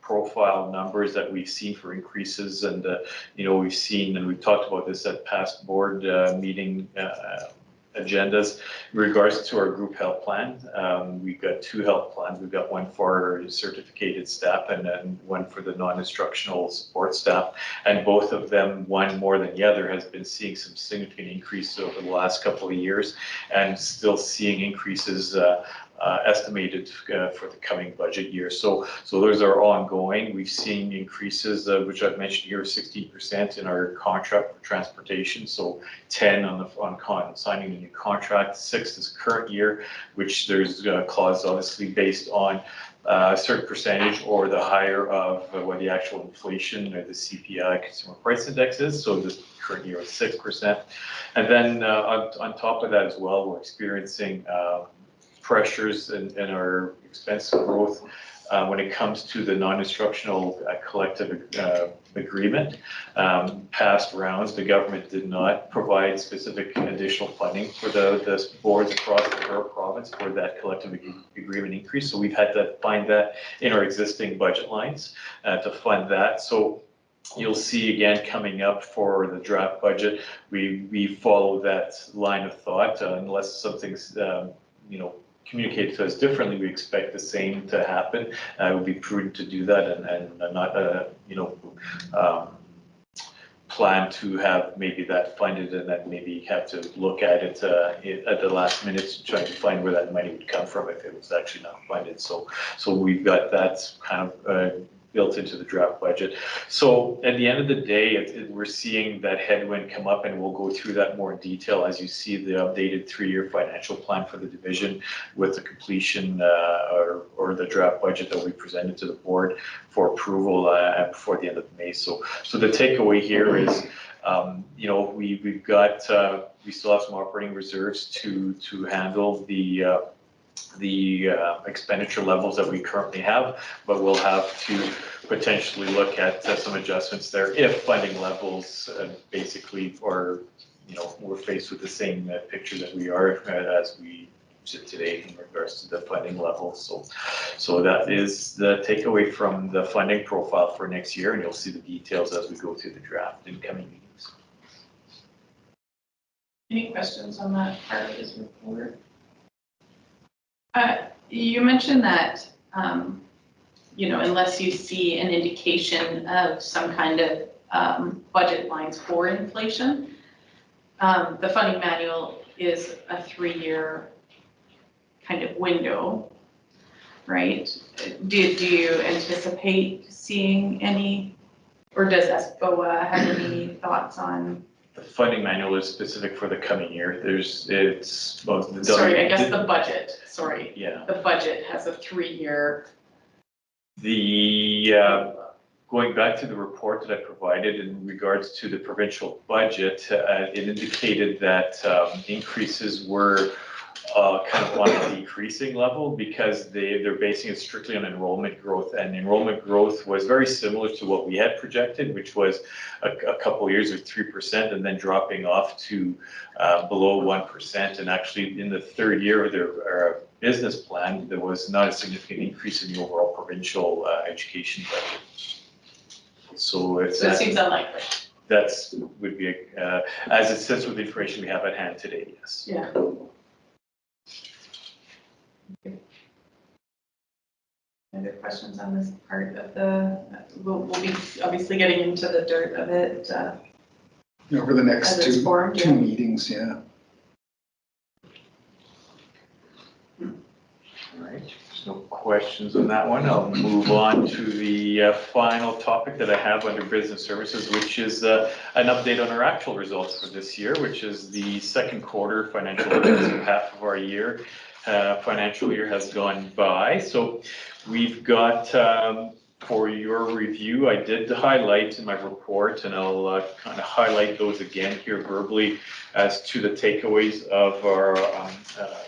profile numbers that we've seen for increases. And, we've seen, and we've talked about this at past board meeting agendas in regards to our group health plan. We've got 2 health plans. We've got one for our certificated staff and then one for the non-instructional support staff. And both of them, one more than the other, has been seeing some significant increases over the last couple of years and still seeing increases estimated for the coming budget year. So those are ongoing. We've seen increases, which I've mentioned here, 16% in our contract for transportation. So 10 on signing a new contract, 6 this current year, which there's a clause obviously based on a certain percentage or the higher of what the actual inflation or the CPI consumer price index is. So this current year was 6%. And then on top of that as well, we're experiencing pressures in our expense growth when it comes to the non-instructional collective agreement. Past rounds, the government did not provide specific additional funding for the boards across the province for that collective agreement increase. So we've had to find that in our existing budget lines to fund that. So you'll see again coming up for the draft budget, we follow that line of thought unless something's communicated to us differently. We expect the same to happen. It would be prudent to do that and not plan to have maybe that funded and then maybe have to look at it at the last minute to try to find where that money would come from if it was actually not funded. So we've got that kind of built into the draft budget. So at the end of the day, we're seeing that headwind come up, and we'll go through that more in detail as you see the updated 3-year financial plan for the division with the completion or the draft budget that we presented to the board for approval before the end of May. So the takeaway here is, we still have some operating reserves to handle the expenditure levels that we currently have, but we'll have to potentially look at some adjustments there if funding levels basically are, we're faced with the same picture that we are as we sit today in regards to the funding levels. So that is the takeaway from the funding profile for next year, and you'll see the details as we go through the draft in coming meetings. Any questions on that part of this report? You mentioned that, unless you see an indication of some kind of budget lines for inflation, the funding manual is a 3-year kind of window, right? Do you anticipate seeing any, or does ESPOA have any thoughts on? The funding manual is specific for the coming year. Sorry, I guess the budget, sorry. Yeah. The budget has a 3-year. Going back to the report that I provided in regards to the provincial budget, it indicated that increases were kind of on a decreasing level because they're basing it strictly on enrollment growth, and enrollment growth was very similar to what we had projected, which was a couple of years of 3% and then dropping off to below 1%. And actually in the 3rd year of their business plan, there was not a significant increase in the overall provincial education budget. So it seems unlikely. That's would be as it sits with the information we have at hand today, yes. Yeah. Other questions on this part of we'll be obviously getting into the dirt of it. Over the next as it's formed, two meetings, yeah. All right. There's no questions on that one. I'll move on to the final topic that I have under business services, which is an update on our actual results for this year, which is the second quarter financial results of half of our year. Financial year has gone by. So we've got, for your review, I did highlight in my report, and I'll kind of highlight those again here verbally as to the takeaways of our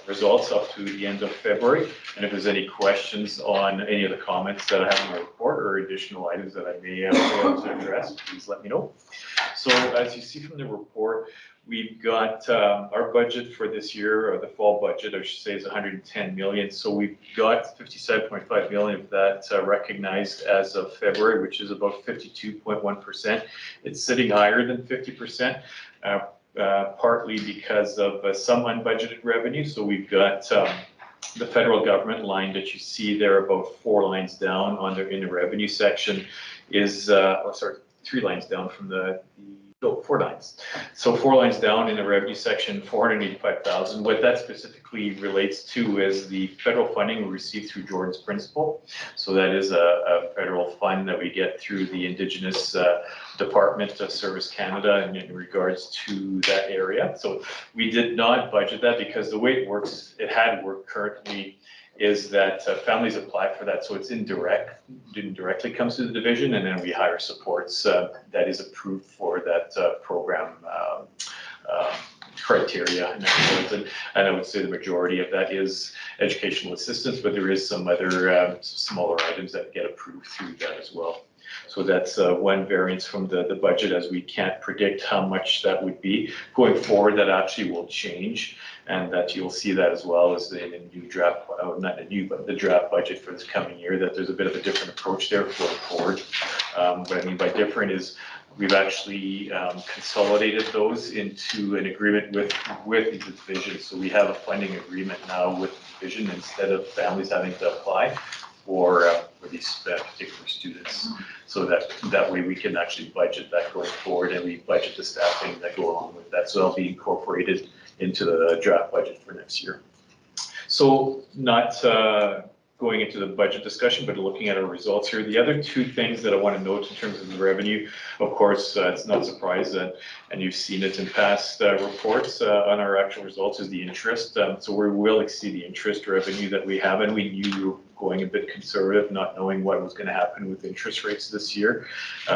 results up to the end of February. And if there's any questions on any of the comments that I have in my report or additional items that I may have failed to address, please let me know. So as you see from the report, we've got our budget for this year, or the fall budget, I should say, is 110 million. So we've got 57.5 million of that recognized as of February, which is about 52.1%. It's sitting higher than 50%, partly because of some unbudgeted revenue. So we've got the federal government line that you see there, about 4 lines down in the revenue section is, 3 lines down from the 4 lines. So 4 lines down in the revenue section, 485,000. What that specifically relates to is the federal funding we received through Jordan's Principle. So that is a federal fund that we get through the Indigenous Department of Service Canada and in regards to that area. So we did not budget that because the way it works, it had worked currently, is that families apply for that, so it's indirectly comes to the division, and then we hire supports that is approved for that program criteria. And I would say the majority of that is educational assistance, but there is some other smaller items that get approved through that as well. So that's one variance from the budget, as we can't predict how much that would be. Going forward, that actually will change, and that you'll see that as well as in a new draft, not a new, but the draft budget for this coming year, that there's a bit of a different approach there going forward. What I mean by different is we've actually consolidated those into an agreement with the division. So we have a funding agreement now with the division instead of families having to apply for these particular students. So that way we can actually budget that going forward, and we budget the staffing that go along with that. So that'll be incorporated into the draft budget for next year. So not going into the budget discussion, but looking at our results here. The other 2 things that I want to note in terms of the revenue, of course, it's not a surprise that, and you've seen it in past reports on our actual results, is the interest. So we will exceed the interest revenue that we have, and we knew we were going a bit conservative, not knowing what was going to happen with interest rates this year.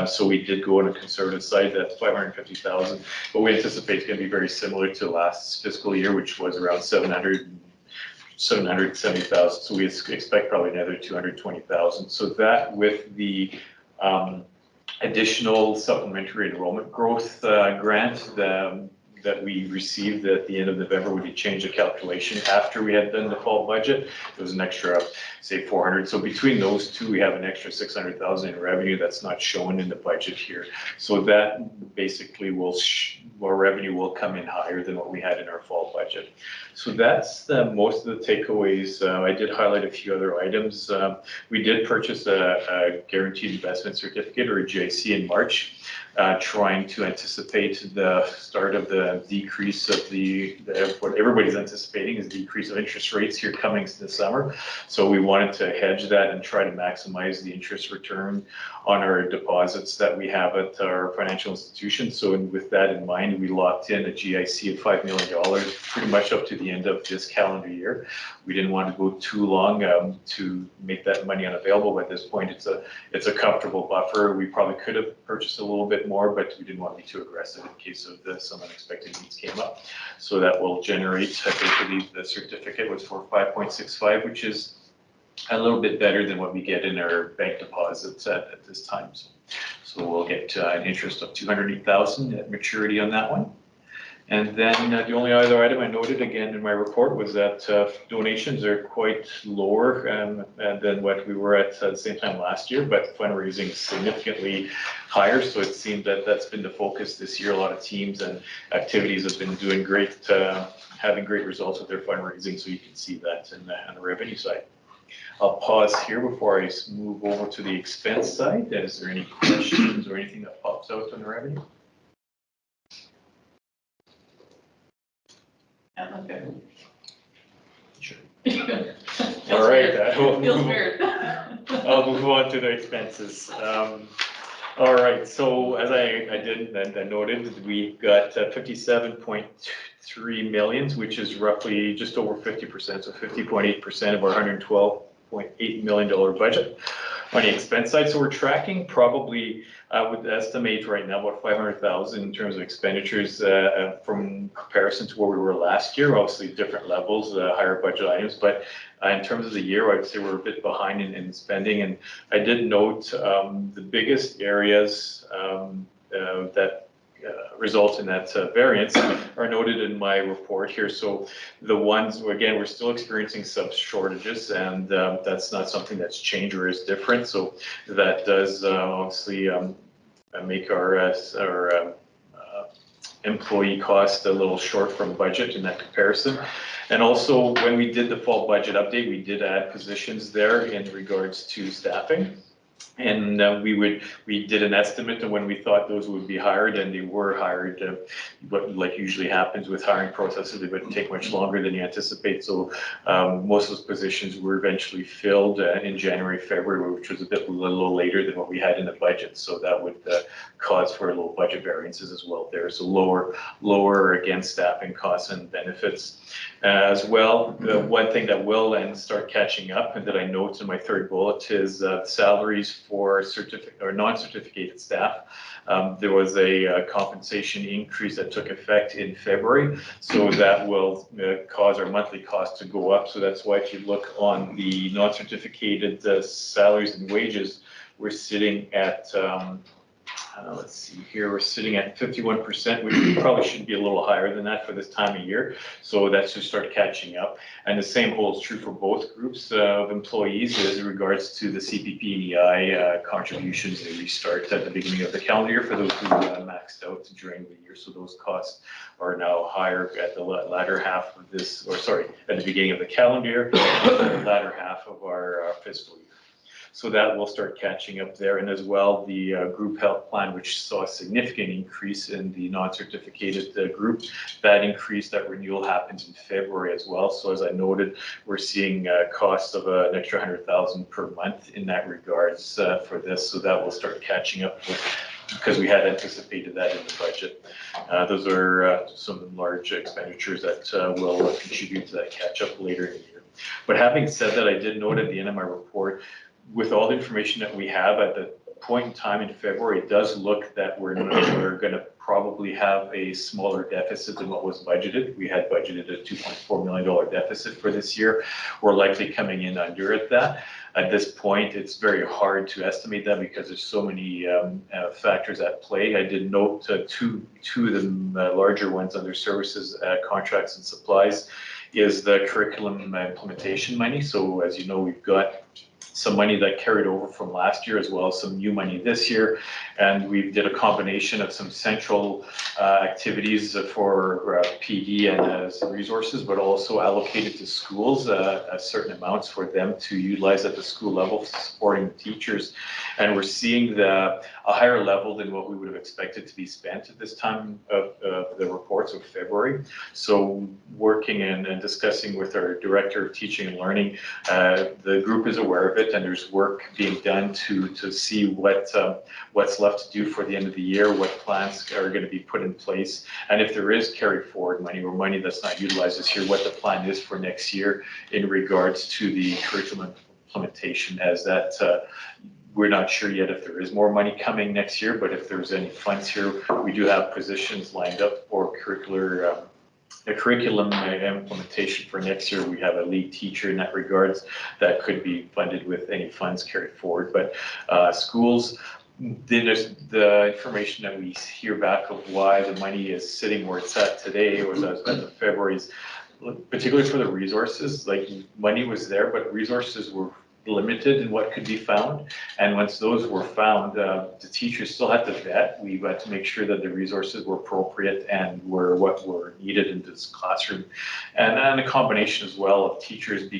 So we did go on a conservative side at 550,000, but we anticipate it's going to be very similar to last fiscal year, which was around 770,000. So we expect probably another 220,000. So that with the additional supplementary enrollment growth grant that we received at the end of November, when we changed the calculation after we had done the fall budget, it was an extra, say, 400. So between those 2, we have an extra 600,000 in revenue that's not shown in the budget here. So that basically our revenue will come in higher than what we had in our fall budget. So that's most of the takeaways. I did highlight a few other items. We did purchase a guaranteed investment certificate, or a GIC, in March, trying to anticipate the start of the decrease of what everybody's anticipating is decrease of interest rates here coming this summer. So we wanted to hedge that and try to maximize the interest return on our deposits that we have at our financial institutions. So with that in mind, we locked in a GIC of $5 million pretty much up to the end of this calendar year. We didn't want to go too long to make that money unavailable. At this point, it's a comfortable buffer. We probably could have purchased a little bit more, but we didn't want to be too aggressive in case of some unexpected needs came up. So that will generate, I believe the certificate was for 5.65, which is a little bit better than what we get in our bank deposits at this time. So we'll get an interest of 208,000 at maturity on that one. And then the only other item I noted again in my report was that donations are quite lower than what we were at the same time last year, but fundraising is significantly higher. So it seemed that that's been the focus this year. A lot of teams and activities have been doing great, having great results with their fundraising. So you can see that on the revenue side. I'll pause here before I move over to the expense side. Is there any questions or anything that pops out on the revenue? Okay. Sure. Feels All right. right, weird. we'll Feels move- weird. I'll move on to the expenses. All right, so as I did, and I noted, we got 57.3 millions, which is roughly just over 50%, so 50.8% of our $112.8 million budget. On the expense side, so we're tracking probably, I would estimate right now about 500,000 in terms of expenditures from comparison to where we were last year. Obviously different levels, higher budget items, but in terms of the year, I'd say we're a bit behind in spending. And I did note the biggest areas that result in that variance are noted in my report here. So the ones, again, we're still experiencing sub shortages, and that's not something that's changed or is different. So that does obviously make our employee cost a little short from budget in that comparison. And also, when we did the fall budget update, we did add positions there in regards to staffing. And we did an estimate of when we thought those would be hired, and they were hired. But like usually happens with hiring processes, they wouldn't take much longer than you anticipate. So most of those positions were eventually filled in January, February, which was a little later than what we had in the budget. So that would cause for a little budget variances as well there. So lower again staffing costs and benefits as well. The one thing that will then start catching up, and that I note in my third bullet, is salaries for non-certificated staff. There was a compensation increase that took effect in February, so that will cause our monthly cost to go up. So that's why if you look on the non-certificated salaries and wages, we're sitting at let's see here, we're sitting at 51%, which probably should be a little higher than that for this time of year. So that should start catching up. And the same holds true for both groups of employees as regards to the CPP and EI contributions. They restart at the beginning of the calendar year for those who maxed out during the year. So those costs are now higher at the latter half of this, or sorry, at the beginning of the calendar year, the latter half of our fiscal year. So that will start catching up there. And as well, the group health plan, which saw a significant increase in the non-certificated group, that increase, that renewal happens in February as well. So as I noted, we're seeing costs of an extra 100,000 per month in that regards for this. So that will start catching up because we had anticipated that in the budget. Those are some large expenditures that will contribute to that catch up later in the year. But having said that, I did note at the end of my report, with all the information that we have at the point in time in February, it does look that we're going to probably have a smaller deficit than what was budgeted. We had budgeted a $2.4 million deficit for this year. We're likely coming in under at that. At this point, it's very hard to estimate that because there's so many factors at play. I did note two of the larger ones under services, contracts and supplies, is the curriculum implementation money. So as you know, we've got some money that carried over from last year, as well as some new money this year. And we did a combination of some central activities for PD and some resources, but also allocated to schools certain amounts for them to utilize at the school level, supporting the teachers. And we're seeing a higher level than what we would have expected to be spent at this time of the reports of February. So working and discussing with our Director of Teaching and Learning, the group is aware of it, and there's work being done to see what's left to do for the end of the year, what plans are going to be put in place, and if there is carried forward money or money that's not utilized this year, what the plan is for next year in regards to the curriculum implementation, as that we're not sure yet if there is more money coming next year, but if there's any funds here, we do have positions lined up for the curriculum implementation for next year. We have a lead teacher in that regards that could be funded with any funds carried forward. But schools, the information that we hear back of why the money is sitting where it's at today, or as of February's, particularly for the resources, like money was there, but resources were limited in what could be found. And once those were found, the teachers still had to vet. We had to make sure that the resources were appropriate and were what were needed in this classroom. And a combination as well of teachers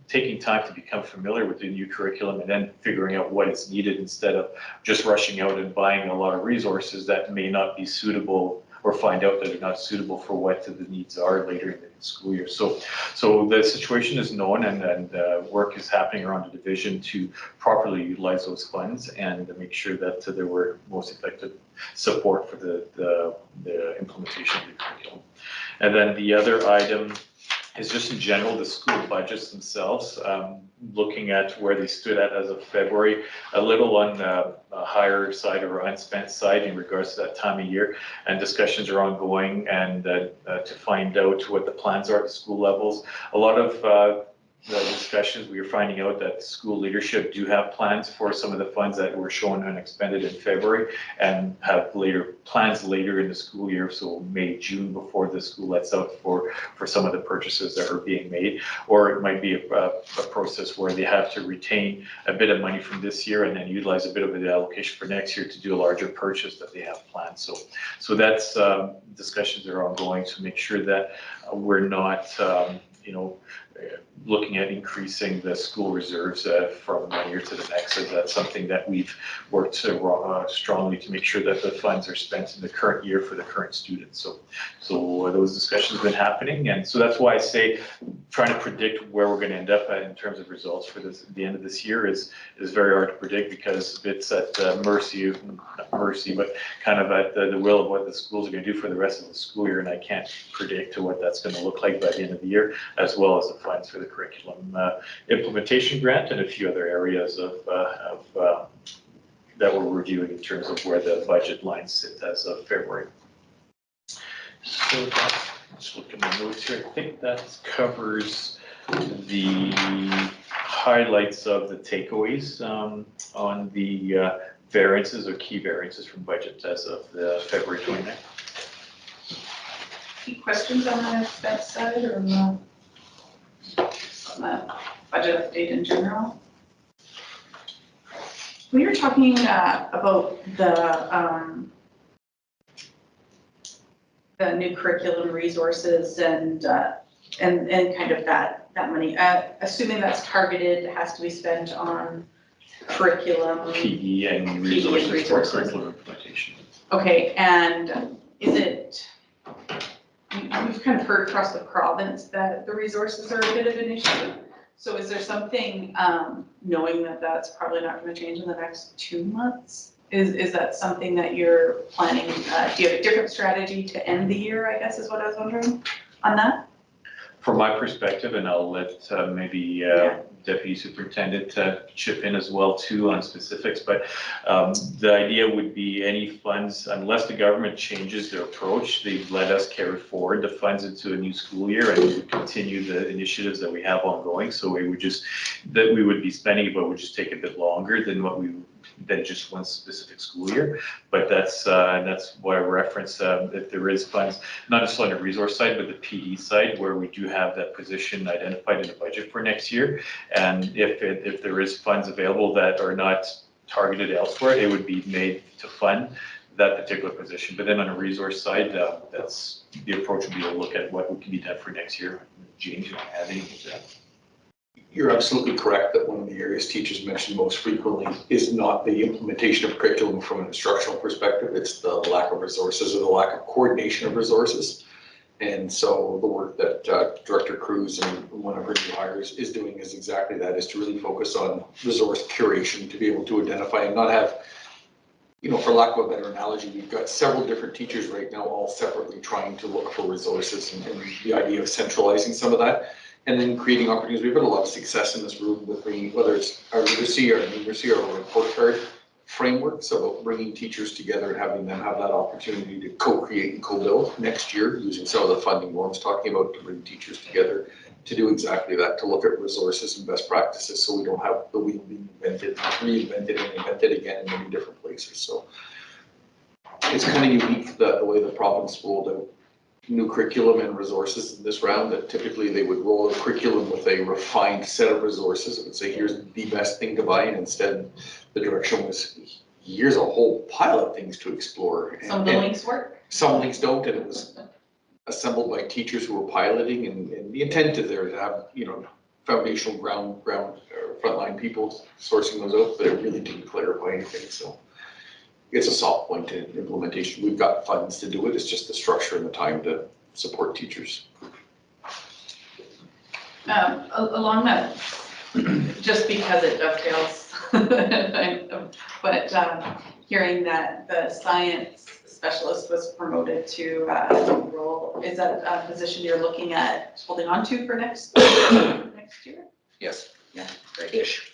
taking time to become familiar with the new curriculum and then figuring out what is needed instead of just rushing out and buying a lot of resources that may not be suitable or find out that they're not suitable for what the needs are later in the school year. So the situation is known, and work is happening around the division to properly utilize those funds and to make sure that there were most effective support for the implementation of the curriculum. And then the other item is just in general, the school budgets themselves, looking at where they stood at as of February, a little on the higher side or unspent side in regards to that time of year, and discussions are ongoing and to find out what the plans are at the school levels. A lot of the discussions, we are finding out that school leadership do have plans for some of the funds that were shown unexpended in February and have plans later in the school year, so May, June, before the school lets out for some of the purchases that are being made. Or it might be a process where they have to retain a bit of money from this year and then utilize a bit of the allocation for next year to do a larger purchase that they have planned. So that's discussions are ongoing to make sure that we're not, looking at increasing the school reserves from one year to the next. So that's something that we've worked strongly to make sure that the funds are spent in the current year for the current students. So those discussions have been happening, and so that's why I say trying to predict where we're going to end up at in terms of results for the end of this year is very hard to predict, because it's at not mercy, but kind of at the will of what the schools are going to do for the rest of the school year, and I can't predict what that's going to look like by the end of the year, as well as the funds for the curriculum implementation grant and a few other areas that we're reviewing in terms of where the budget lines sit as of February. So that's, just looking at my notes here, I think that covers the highlights of the takeaways on the variances or key variances from budget as of the February 29th. Any questions on the expense side or on the budget update in general? We were talking about the new curriculum resources and kind of that money. Assuming that's targeted, it has to be spent on curriculum. PE and resources for curriculum implementation. Okay, and is it, we've kind of heard across the province that the resources are a bit of an issue. So is there something, knowing that that's probably not going to change in the next 2 months? Is that something that you're planning? Do you have a different strategy to end the year, I guess is what I was wondering on that? From my perspective, and I'll let maybe Deputy Superintendent chip in as well too on specifics, but the idea would be any funds, unless the government changes their approach, they let us carry forward the funds into a new school year and continue the initiatives that we have ongoing. So we would we would be spending, but would just take a bit longer than just one specific school year. But that's why I reference if there is funds, not just on the resource side, but the PD side, where we do have that position identified in the budget for next year. And if there is funds available that are not targeted elsewhere, it would be made to fund that particular position. But then on a resource side, that's the approach would be to look at what can be done for next year. James, you want to add anything to that? You're absolutely correct that one of the areas teachers mention most frequently is not the implementation of curriculum from an instructional perspective. It's the lack of resources or the lack of coordination of resources. And so the work that Director Cruz and one of her new hires is doing is exactly that, is to really focus on resource curation, to be able to identify and not have, for lack of a better analogy, we've got several different teachers right now all separately trying to look for resources, and the idea of centralizing some of that and then creating opportunities. We've had a lot of success in this room with bringing, whether it's our literacy or numeracy or report card frameworks, about bringing teachers together and having them have that opportunity to co-create and co-build next year, using some of the funding Norm's talking about to bring teachers together to do exactly that, to look at resources and best practices so we don't have the wheel being reinvented and invented again in many different places. So it's kind of unique the way the province rolled out new curriculum and resources in this round, that typically they would roll a curriculum with a refined set of resources and say, here's the best thing to buy, and instead the direction was, here's a whole pile of things to explore. Some of the links work? Some links don't, and it was assembled by teachers who were piloting, and the intent is there to have, foundational ground, frontline people sourcing those out, but it really didn't clarify anything, so. it's a soft point in implementation. We've got funds to do it. It's just the structure and the time to support teachers. Along that, just because it dovetails, but hearing that the science specialist was promoted to a new role, is that a position you're looking at holding on to for next year? Yes. Yeah, great. Ish.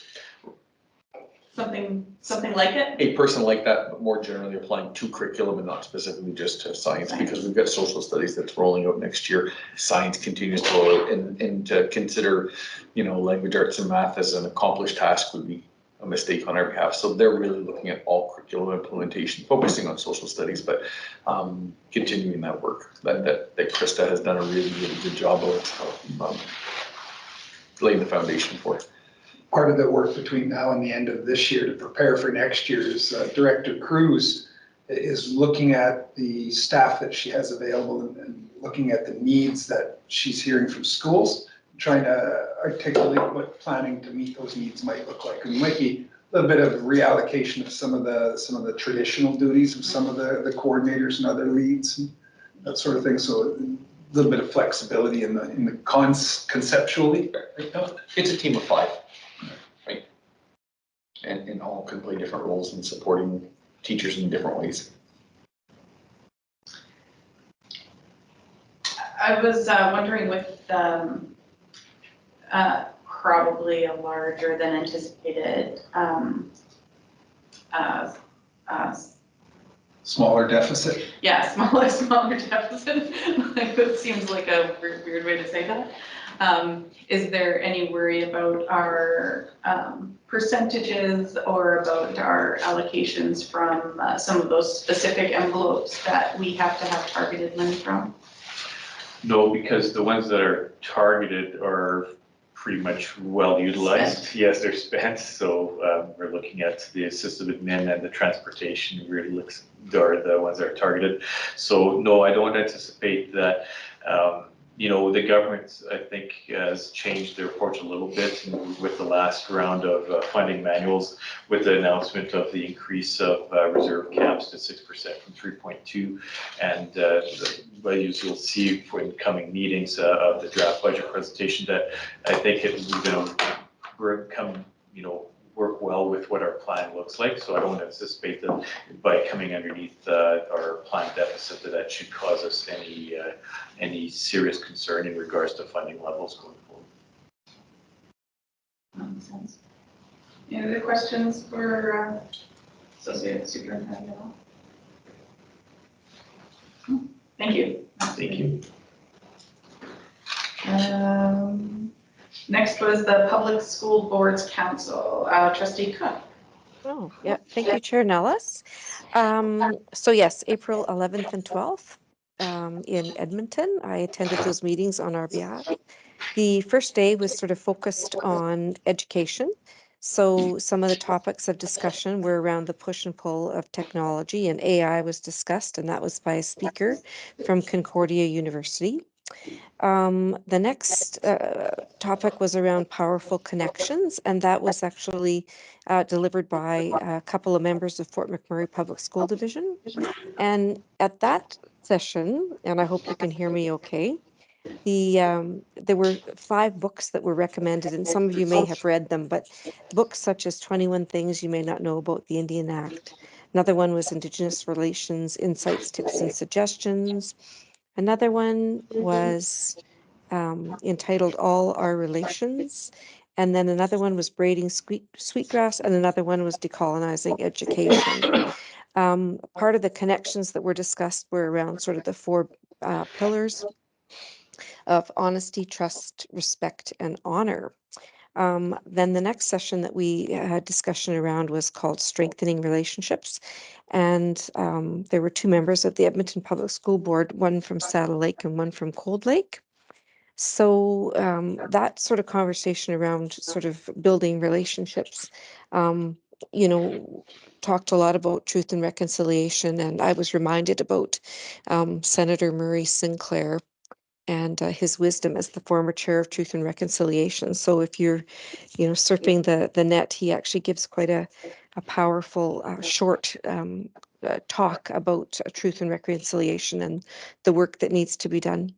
Something like it? A person like that, but more generally applying to curriculum and not specifically just to science, because we've got social studies that's rolling out next year. Science continues to roll out, and to consider, language arts and math as an accomplished task would be a mistake on our behalf. So they're really looking at all curriculum implementation, focusing on social studies, but continuing that work that Krista has done a really, really good job of laying the foundation for. Part of the work between now and the end of this year to prepare for next year's Director Cruz is looking at the staff that she has available and looking at the needs that she's hearing from schools, trying to articulate what planning to meet those needs might look like. And it might be a little bit of reallocation of some of the traditional duties of some of the coordinators and other leads and that sort of thing. So a little bit of flexibility in the conceptually. It's a team of 5. And all can play different roles in supporting teachers in different ways. I was wondering with probably a larger than anticipated Smaller deficit. yeah, smaller deficit. Like, that seems like a weird way to say that. Is there any worry about our percentages or about our allocations from some of those specific envelopes that we have to have targeted money from? No, because the ones that are targeted are pretty much well utilized. Yes, they're spent. So we're looking at the assisted admin and the transportation really are the ones that are targeted. So no, I don't anticipate that. The government, I think, has changed their approach a little bit with the last round of funding manuals, with the announcement of the increase of reserve caps to 6% from 3.2. And you'll see in coming meetings of the draft budget presentation that I think it will work well with what our plan looks like. So I don't anticipate that by coming underneath our planned deficit that should cause us any serious concern in regards to funding levels going forward. Makes sense. Any other questions for Associate Superintendent? Thank you. Thank you. Next was the Public School Boards Council, Trustee Cook. Oh, yeah. Thank you, Chair Nellis. So yes, April 11th and 12th in Edmonton. I attended those meetings on our behalf. The first day was sort of focused on education. So some of the topics of discussion were around the push and pull of technology, and AI was discussed, and that was by a speaker from Concordia University. The next topic was around powerful connections, and that was actually delivered by a couple of members of Fort McMurray Public School Division. And at that session, and I hope you can hear me okay, there were 5 books that were recommended, and some of you may have read them, but books such as 21 Things You May Not Know About the Indian Act. Another one was Indigenous Relations, Insights, Tips, and Suggestions. Another one was entitled All Our Relations. And then another one was Braiding Sweetgrass, and another one was Decolonizing Education. Part of the connections that were discussed were around sort of the 4 pillars of honesty, trust, respect, and honor. Then the next session that we had discussion around was called Strengthening Relationships. And there were 2 members of the Edmonton Public School Board, one from Saddle Lake and one from Cold Lake. So that sort of conversation around sort of building relationships, talked a lot about truth and reconciliation. And I was reminded about Senator Murray Sinclair and his wisdom as the former chair of Truth and Reconciliation. So if you're, surfing the net, he actually gives quite a powerful short talk about truth and reconciliation and the work that needs to be done.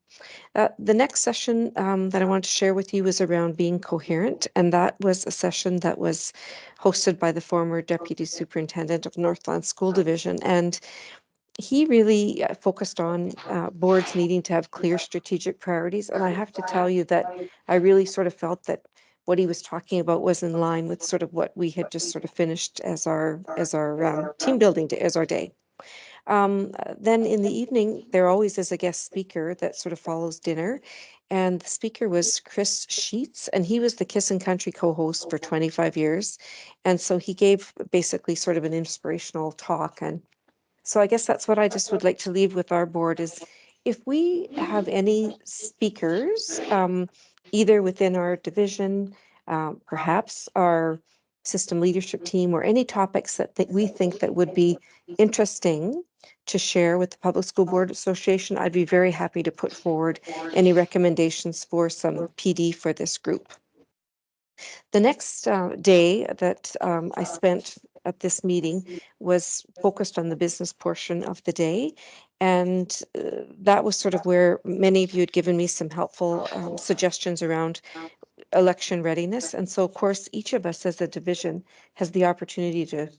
The next session that I wanted to share with you was around being coherent, and that was a session that was hosted by the former Deputy Superintendent of Northland School Division, and he really focused on boards needing to have clear strategic priorities. And I have to tell you that I really sort of felt that what he was talking about was in line with sort of what we had just sort of finished as our team building day, as our day. Then in the evening, there always is a guest speaker that sort of follows dinner. And the speaker was Chris Sheets, and he was the Kissin' Country co-host for 25 years. And so he gave basically sort of an inspirational talk. And so I guess that's what I just would like to leave with our board is if we have any speakers, either within our division, perhaps our system leadership team, or any topics that we think that would be interesting to share with the Public School Board Association, I'd be very happy to put forward any recommendations for some PD for this group. The next day that I spent at this meeting was focused on the business portion of the day. And that was sort of where many of you had given me some helpful suggestions around election readiness. And so, of course, each of us as a division has the opportunity to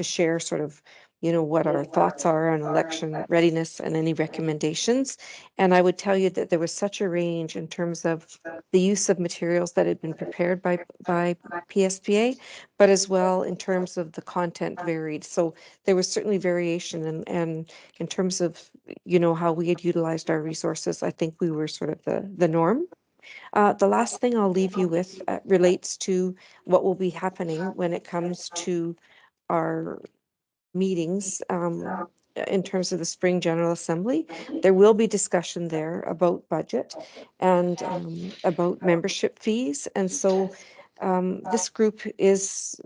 share sort of, what our thoughts are on election readiness and any recommendations. And I would tell you that there was such a range in terms of the use of materials that had been prepared by PSPA, but as well in terms of the content varied. So there was certainly variation, and in terms of, how we had utilized our resources, I think we were sort of the norm. The last thing I'll leave you with relates to what will be happening when it comes to our meetings in terms of the Spring General Assembly. There will be discussion there about budget and about membership fees. And so this group is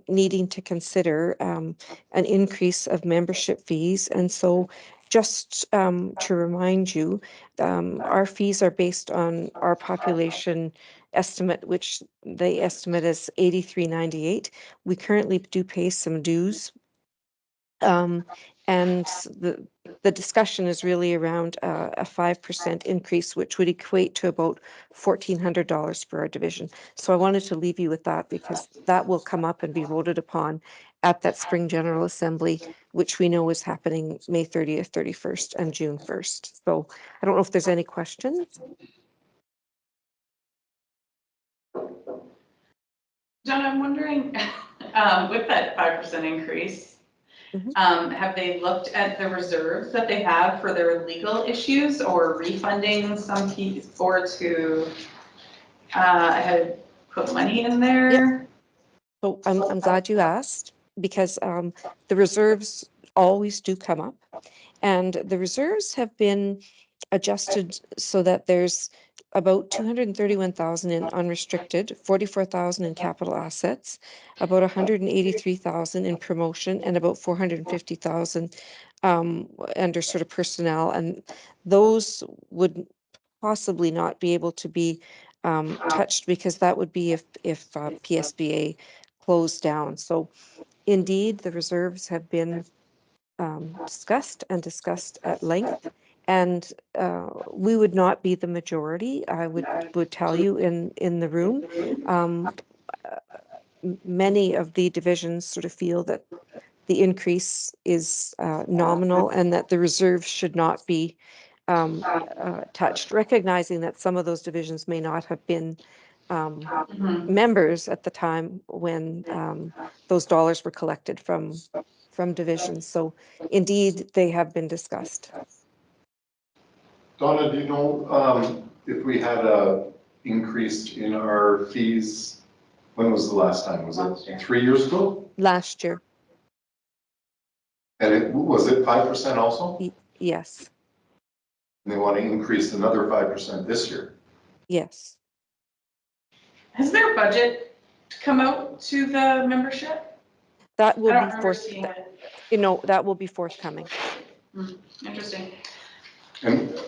needing to consider an increase of membership fees. And so just to remind you, our fees are based on our population estimate, which they estimate as 8398. We currently do pay some dues. And the discussion is really around a 5% increase, which would equate to about $1,400 for our division. So I wanted to leave you with that because that will come up and be voted upon at that Spring General Assembly, which we know is happening May 30th, 31st, and June 1st. So I don't know if there's any questions. John, I'm wondering, with that 5% increase, have they looked at the reserves that they have for their legal issues or refunding some boards who had put money in there? So I'm glad you asked because the reserves always do come up, and the reserves have been adjusted so that there's about 231,000 in unrestricted, 44,000 in capital assets, about 183,000 in promotion, and about 450,000 under sort of personnel. And those would possibly not be able to be touched because that would be if PSBA closed down. So indeed, the reserves have been discussed at length, and we would not be the majority. I would tell you in the room. Many of the divisions sort of feel that the increase is nominal and that the reserves should not be touched, recognizing that some of those divisions may not have been members at the time when those dollars were collected from divisions. So indeed, they have been discussed. Donna, do you know if we had a increase in our fees? When was the last time? Was it 3 years ago? Last year, And was it 5% also? yes, And they want to increase another 5% this year? yes. Has their budget come out to the membership? That will I don't be remember seeing it. that will be forthcoming. Interesting. And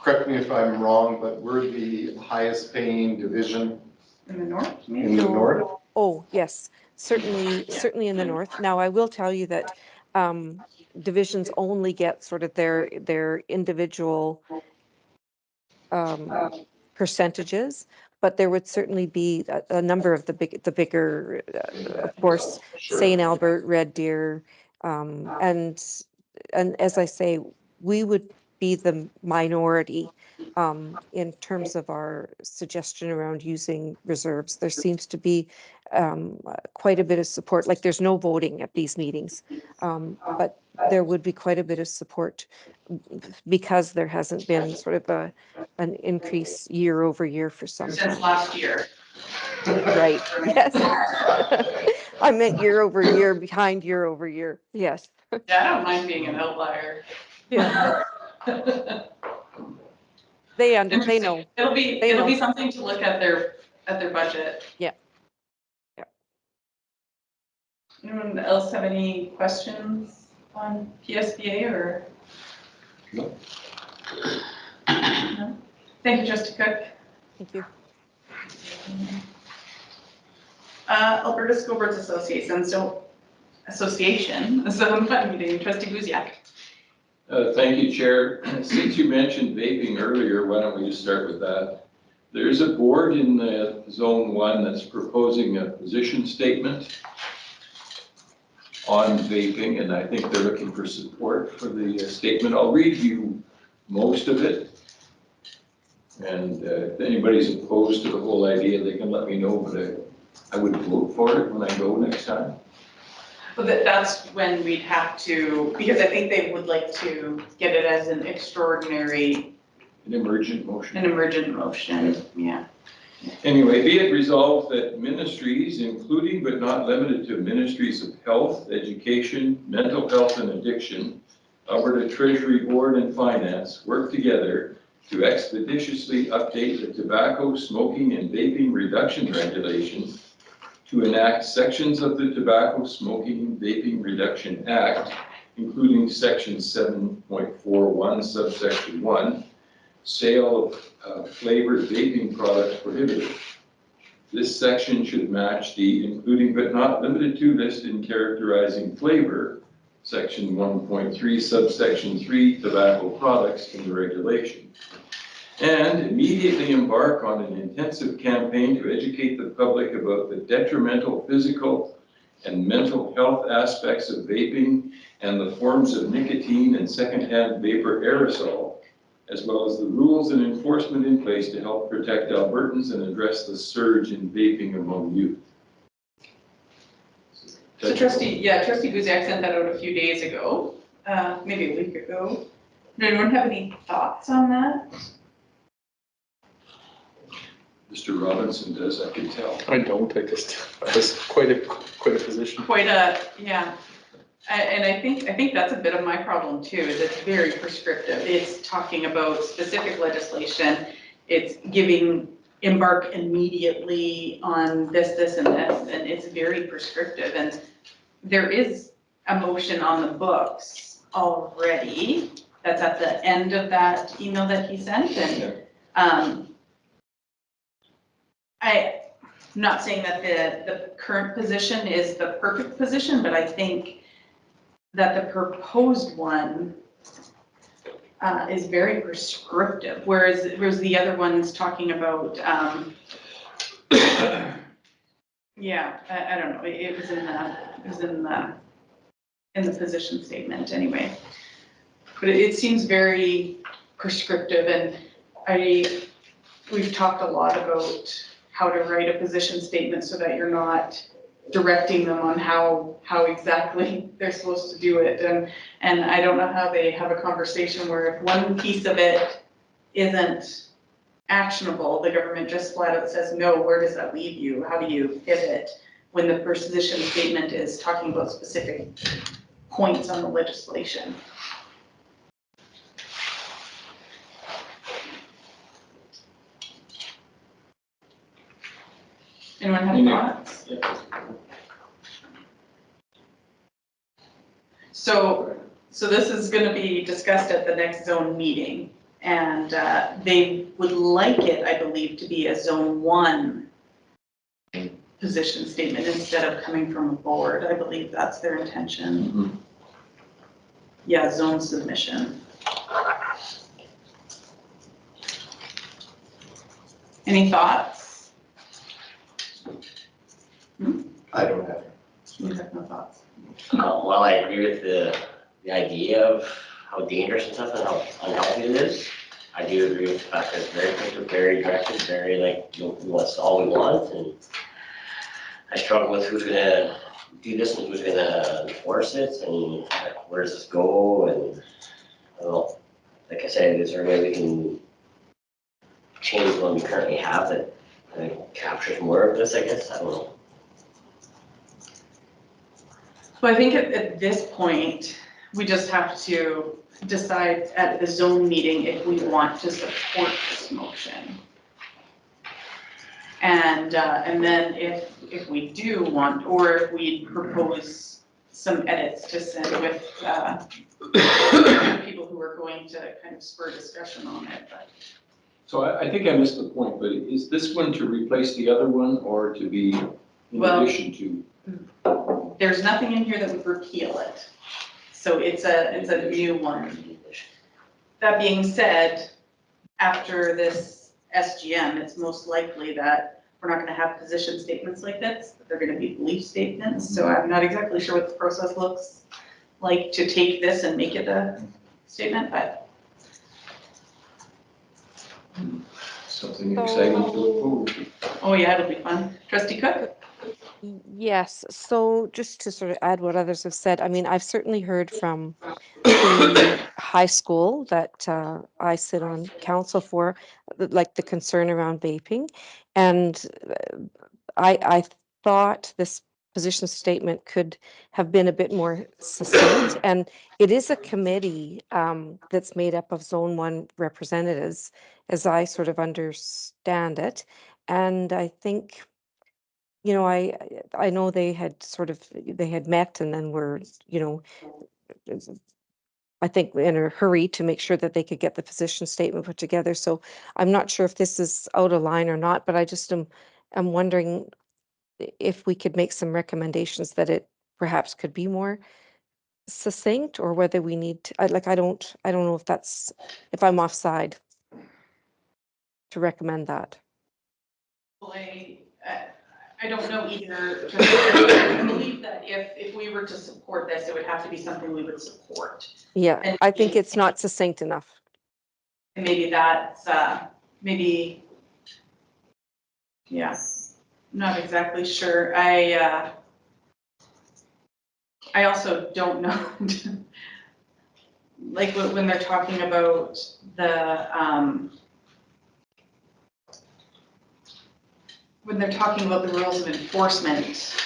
correct me if I'm wrong, but we're the highest paying division In the north? in the north? Oh, yes, certainly in the north. Now, I will tell you that divisions only get sort of their individual percentages, but there would certainly be a number of the bigger, of course, St. Albert, Red Deer, and as I say, we would be the minority in terms of our suggestion around using reserves. There seems to be quite a bit of support, like there's no voting at these meetings, but there would be quite a bit of support because there hasn't been sort of an increase year over year for some Since time. last year. Right, yes. I meant year over year, behind year over year, yes. Yeah, I don't mind being an outlier. Yeah, they know. It'll be, They it'll be know. something to look at their budget. Yeah. Anyone else have any questions on PSBA or? No. No? Thank you, Trustee Cook. Thank you. Alberta School Boards Association, zone fund meeting, Trustee Buziak. Thank you, Chair. Since you mentioned vaping earlier, why don't we just start with that? There's a board in Zone 1 that's proposing a position statement on vaping, and I think they're looking for support for the statement. I'll read you most of it. And if anybody's opposed to the whole idea, they can let me know, but I would vote for it when I go next time. Well, that's when we'd have to, because I think they would like to get it as an extraordinary, An emergent motion. an emergent motion, yeah. Anyway, be it resolved that ministries, including but not limited to ministries of health, education, mental health and addiction, Alberta Treasury Board and Finance work together to expeditiously update the tobacco, smoking and vaping reduction regulations, to enact sections of the Tobacco, Smoking and Vaping Reduction Act, including section 7.41 subsection 1, sale of flavored vaping products prohibited. This section should match the including but not limited to list in characterizing flavor, section 1.3 subsection 3 tobacco products in the regulation. And immediately embark on an intensive campaign to educate the public about the detrimental physical and mental health aspects of vaping and the forms of nicotine and secondhand vapor aerosol, as well as the rules and enforcement in place to help protect Albertans and address the surge in vaping among youth. So Trustee Buziak sent that out a few days ago, maybe a week ago. Does anyone have any thoughts on that? Mr. Robinson does, I can tell. I don't, that's quite a position. Yeah. And I think that's a bit of my problem too, is it's very prescriptive. It's talking about specific legislation. It's giving embark immediately on this, and this, and it's very prescriptive. And there is a motion on the books already that's at the end of that email that he sent. And I'm not saying that the current position is the perfect position, but I think that the proposed one is very prescriptive, whereas the other one's talking about, yeah, I don't know, it was in the position statement anyway. But it seems very prescriptive, and we've talked a lot about how to write a position statement so that you're not directing them on how exactly they're supposed to do it. And I don't know how they have a conversation where if one piece of it isn't actionable, the government just flat out says, no, where does that leave you? How do you pivot when the position statement is talking about specific points on the legislation? Anyone have thoughts? Yeah. So this is going to be discussed at the next zone meeting, and they would like it, I believe, to be a zone 1 position statement instead of coming from a board. I believe that's their intention. Yeah, zone submission. Any thoughts? I don't have. You have no thoughts? Well, I agree with the idea of how dangerous and stuff and how unhealthy it is. I do agree with the fact that it's very quick, very directed, very like, what's all we want, and I struggle with who's gonna do this and who's gonna enforce it, and like, where does this go, and, well, like I said, is there a way we can change the one we currently have that captures more of this, I guess, I don't know. So I think at this point, we just have to decide at the zone meeting if we want to support this motion. And then if we do want, or if we propose some edits to send with people who are going to kind of spur discussion on it, but. So I think I missed the point, but is this one to replace the other one or to be in Well- addition to? There's nothing in here that would repeal it. So it's a new one. That being said, after this SGM, it's most likely that we're not gonna have position statements like this, that they're gonna be belief statements. So I'm not exactly sure what the process looks like to take this and make it a statement, but Something exciting to look forward to. oh yeah, it'll be fun. Trustee Cook? Yes, so just to sort of add what others have said, I mean, I've certainly heard from the high school that I sit on council for, like the concern around vaping. And I thought this position statement could have been a bit more succinct. And it is a committee that's made up of Zone 1 representatives, as I sort of understand it. And I think, you know, I know they had met and then were, you know, I think in a hurry to make sure that they could get the position statement put together. So I'm not sure if this is out of line or not, but I just am wondering if we could make some recommendations that it perhaps could be more succinct, or whether we need to, I don't know if I'm offside to recommend that. Well, I don't know either. I believe that if we were to support this, it would have to be something we would support. Yeah, And I think it's not succinct enough. And maybe that's, maybe, yeah, not exactly sure. I also don't know, like when they're talking about when they're talking about the rules of enforcement,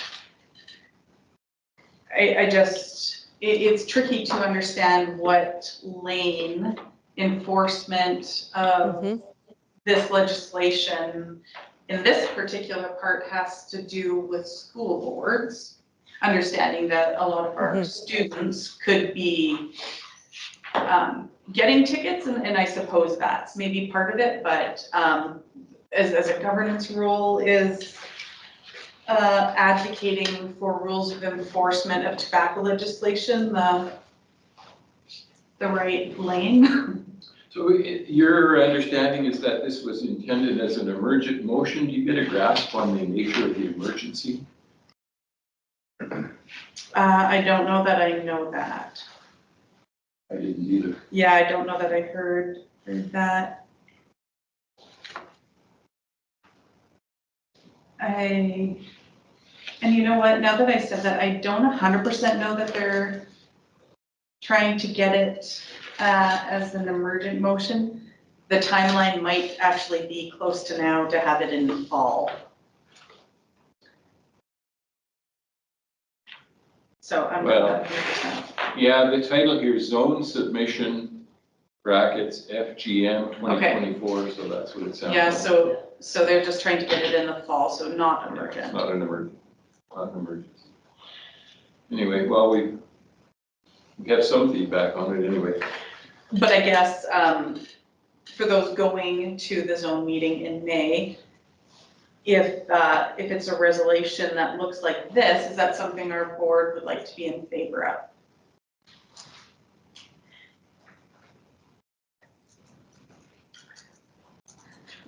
I just, it's tricky to understand what lane enforcement of Mhm. this legislation in this particular part has to do with school boards, understanding that a lot of our students could be getting tickets, and I suppose that's maybe part of it, but as a governance rule is advocating for rules of enforcement of tobacco legislation, the right lane. So your understanding is that this was intended as an emergent motion? Do you get a grasp on the nature of the emergency? I don't know that I know that. I didn't either. Yeah, I don't know that I heard that. And you know what, now that I said that, I don't 100% know that they're trying to get it as an emergent motion. The timeline might actually be close to now to have it in the fall. So I'm not 100%. Yeah, the title here, Zone Submission, brackets, FGM 2024, so that's what it sounds like. Yeah, so they're just trying to get it in the fall, so not emergent. It's not an emergency. Anyway, well, we have some feedback on it anyway. But I guess for those going to the zone meeting in May, if it's a resolution that looks like this, is that something our board would like to be in favor of?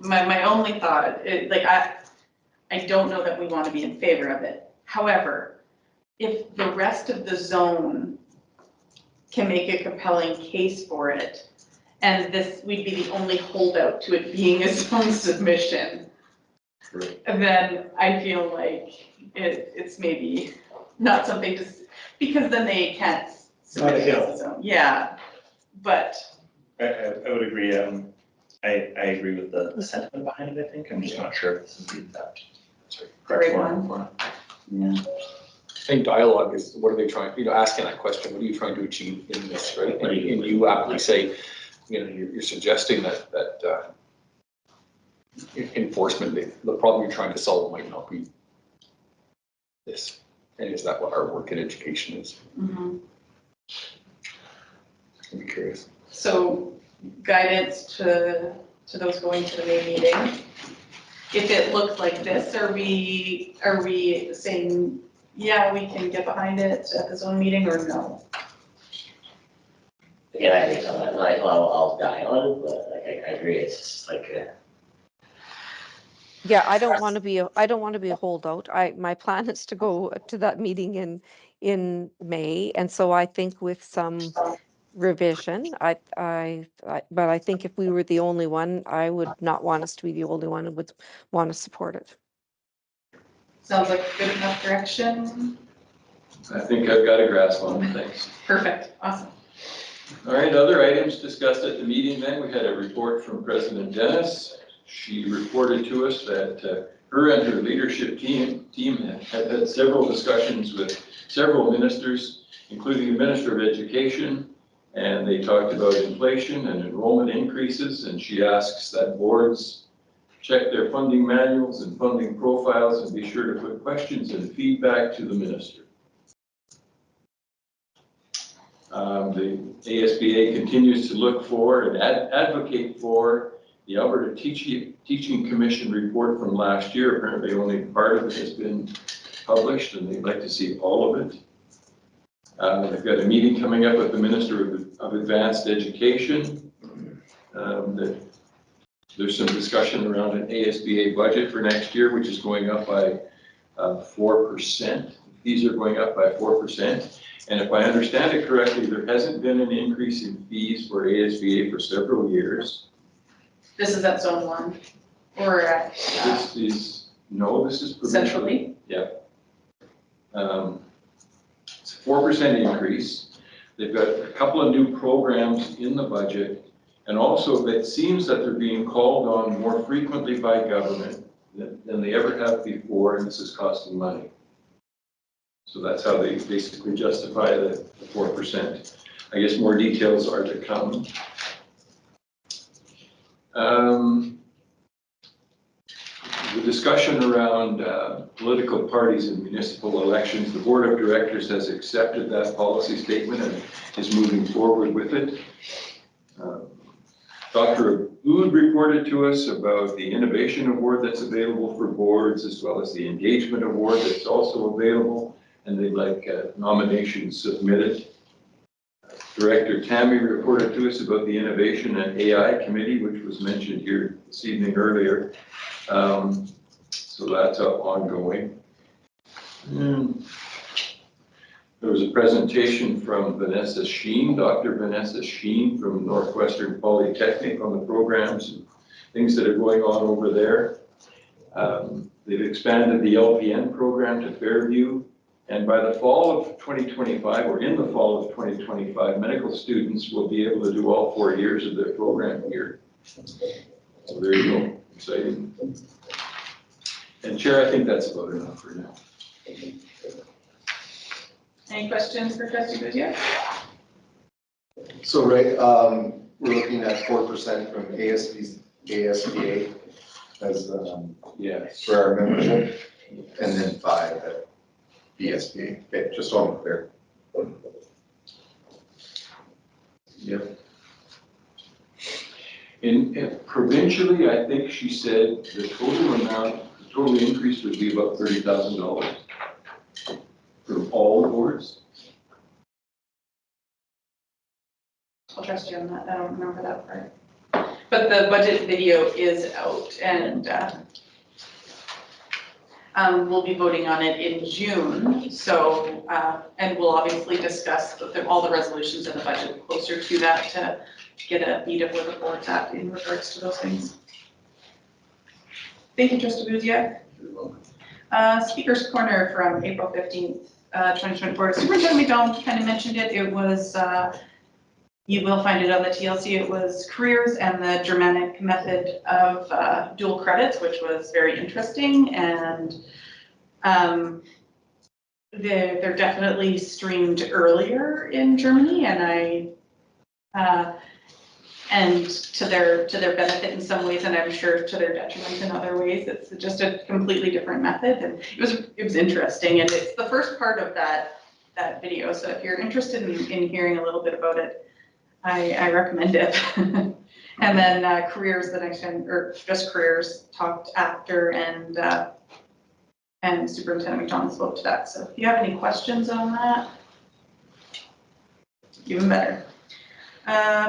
my only thought, like, I don't know that we want to be in favor of it. However, if the rest of the zone can make a compelling case for it, and this, we'd be the only holdout to it being a zone submission, then I feel like it's maybe not something to, because then they can't submit it as a zone. Yeah, but. I would agree, I agree with the sentiment behind it, I think, I'm just not sure if this is the exact. Great one. Yeah. I think dialogue is, what are they trying, asking that question, what are you trying to achieve in this, right? And you aptly say, you're suggesting that enforcement, the problem you're trying to solve might not be this. And is that what our work in education is? Mm-hmm. I'm curious. So guidance to those going to the May meeting. If it looks like this, are we saying, yeah, we can get behind it at the zone meeting, or no? Again, I agree on that, like, I'll die on, but like, I agree, it's just like Yeah, I don't want to be a holdout. My plan is to go to that meeting in May, and so I think with some revision, but I think if we were the only one, I would not want us to be the only one and would want to support it. Sounds like good enough direction. I think I've got a grasp on it, thanks. Perfect, awesome. All right, other items discussed at the meeting then, we had a report from President Dennis. She reported to us that her and her leadership team have had several discussions with several ministers, including the Minister of Education, and they talked about inflation and enrollment increases, and she asks that boards check their funding manuals and funding profiles and be sure to put questions and feedback to the minister. The ASBA continues to look for and advocate for the Alberta Teaching Commission report from last year. Apparently only part of it has been published and they'd like to see all of it. They've got a meeting coming up with the Minister of Advanced Education. There's some discussion around an ASBA budget for next year, which is going up by 4%. Fees are going up by 4%. And if I understand it correctly, there hasn't been an increase in fees for ASBA for several years. This is at zone 1, or at This is provincial. centrally? Yeah. It's a 4% increase. They've got a couple of new programs in the budget. And also it seems that they're being called on more frequently by government than they ever have before, and this is costing money. So that's how they basically justify the 4%. I guess more details are to come. The discussion around political parties in municipal elections, the Board of Directors has accepted that policy statement and is moving forward with it. Dr. Abood reported to us about the Innovation Award that's available for boards, as well as the Engagement Award that's also available, and they'd like nominations submitted. Director Tammy reported to us about the Innovation and AI Committee, which was mentioned here this evening earlier. So that's ongoing. There was a presentation from Vanessa Sheen, Dr. Vanessa Sheen from Northwestern Polytechnic on the programs and things that are going on over there. They've expanded the LPN program to Fairview. And by the fall of 2025, or in the fall of 2025, medical students will be able to do all 4 years of their program here. So there you go, exciting. And Chair, I think that's about enough for now. Any questions for Trustee Gutierrez? So, right, we're looking at 4% from ASBA as, Yes. for our membership, and then 5 at BSBA. Okay, just so I'm clear. Yep. Provincially, I think she said the total increase would be about $30,000 for all boards. I'll trust you on that, I don't remember that part. But the budget video is out and we'll be voting on it in June. So, and we'll obviously discuss all the resolutions in the budget closer to that to get a beat of where the board's at in regards to those things. Thank you, Trustee Buziak. Speaker's Corner from April 15th, 2024. Superintendent McDonald kind of mentioned it. It was, you will find it on the TLC. It was careers and the Germanic method of dual credits, which was very interesting. And they're definitely streamed earlier in Germany, and and to their benefit in some ways, and I'm sure to their detriment in other ways. It's just a completely different method, and it was interesting, and it's the first part of that video. So if you're interested in hearing a little bit about it, I recommend it. And then careers the next time, or just careers talked after, and Superintendent McDonald spoke to that. So if you have any questions on that, even better.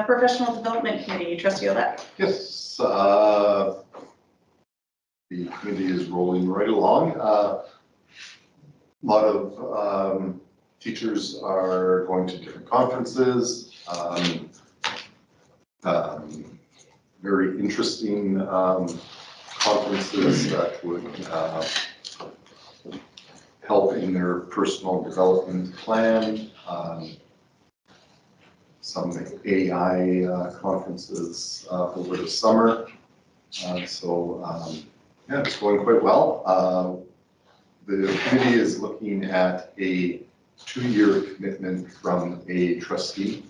Professional Development Committee, Trustee Olet. Yes, the committee is rolling right along. A lot of teachers are going to different conferences. Very interesting conferences that would help in their personal development plan. Some AI conferences over the summer. Yeah, it's going quite well. The committee is looking at a 2-year commitment from a trustee.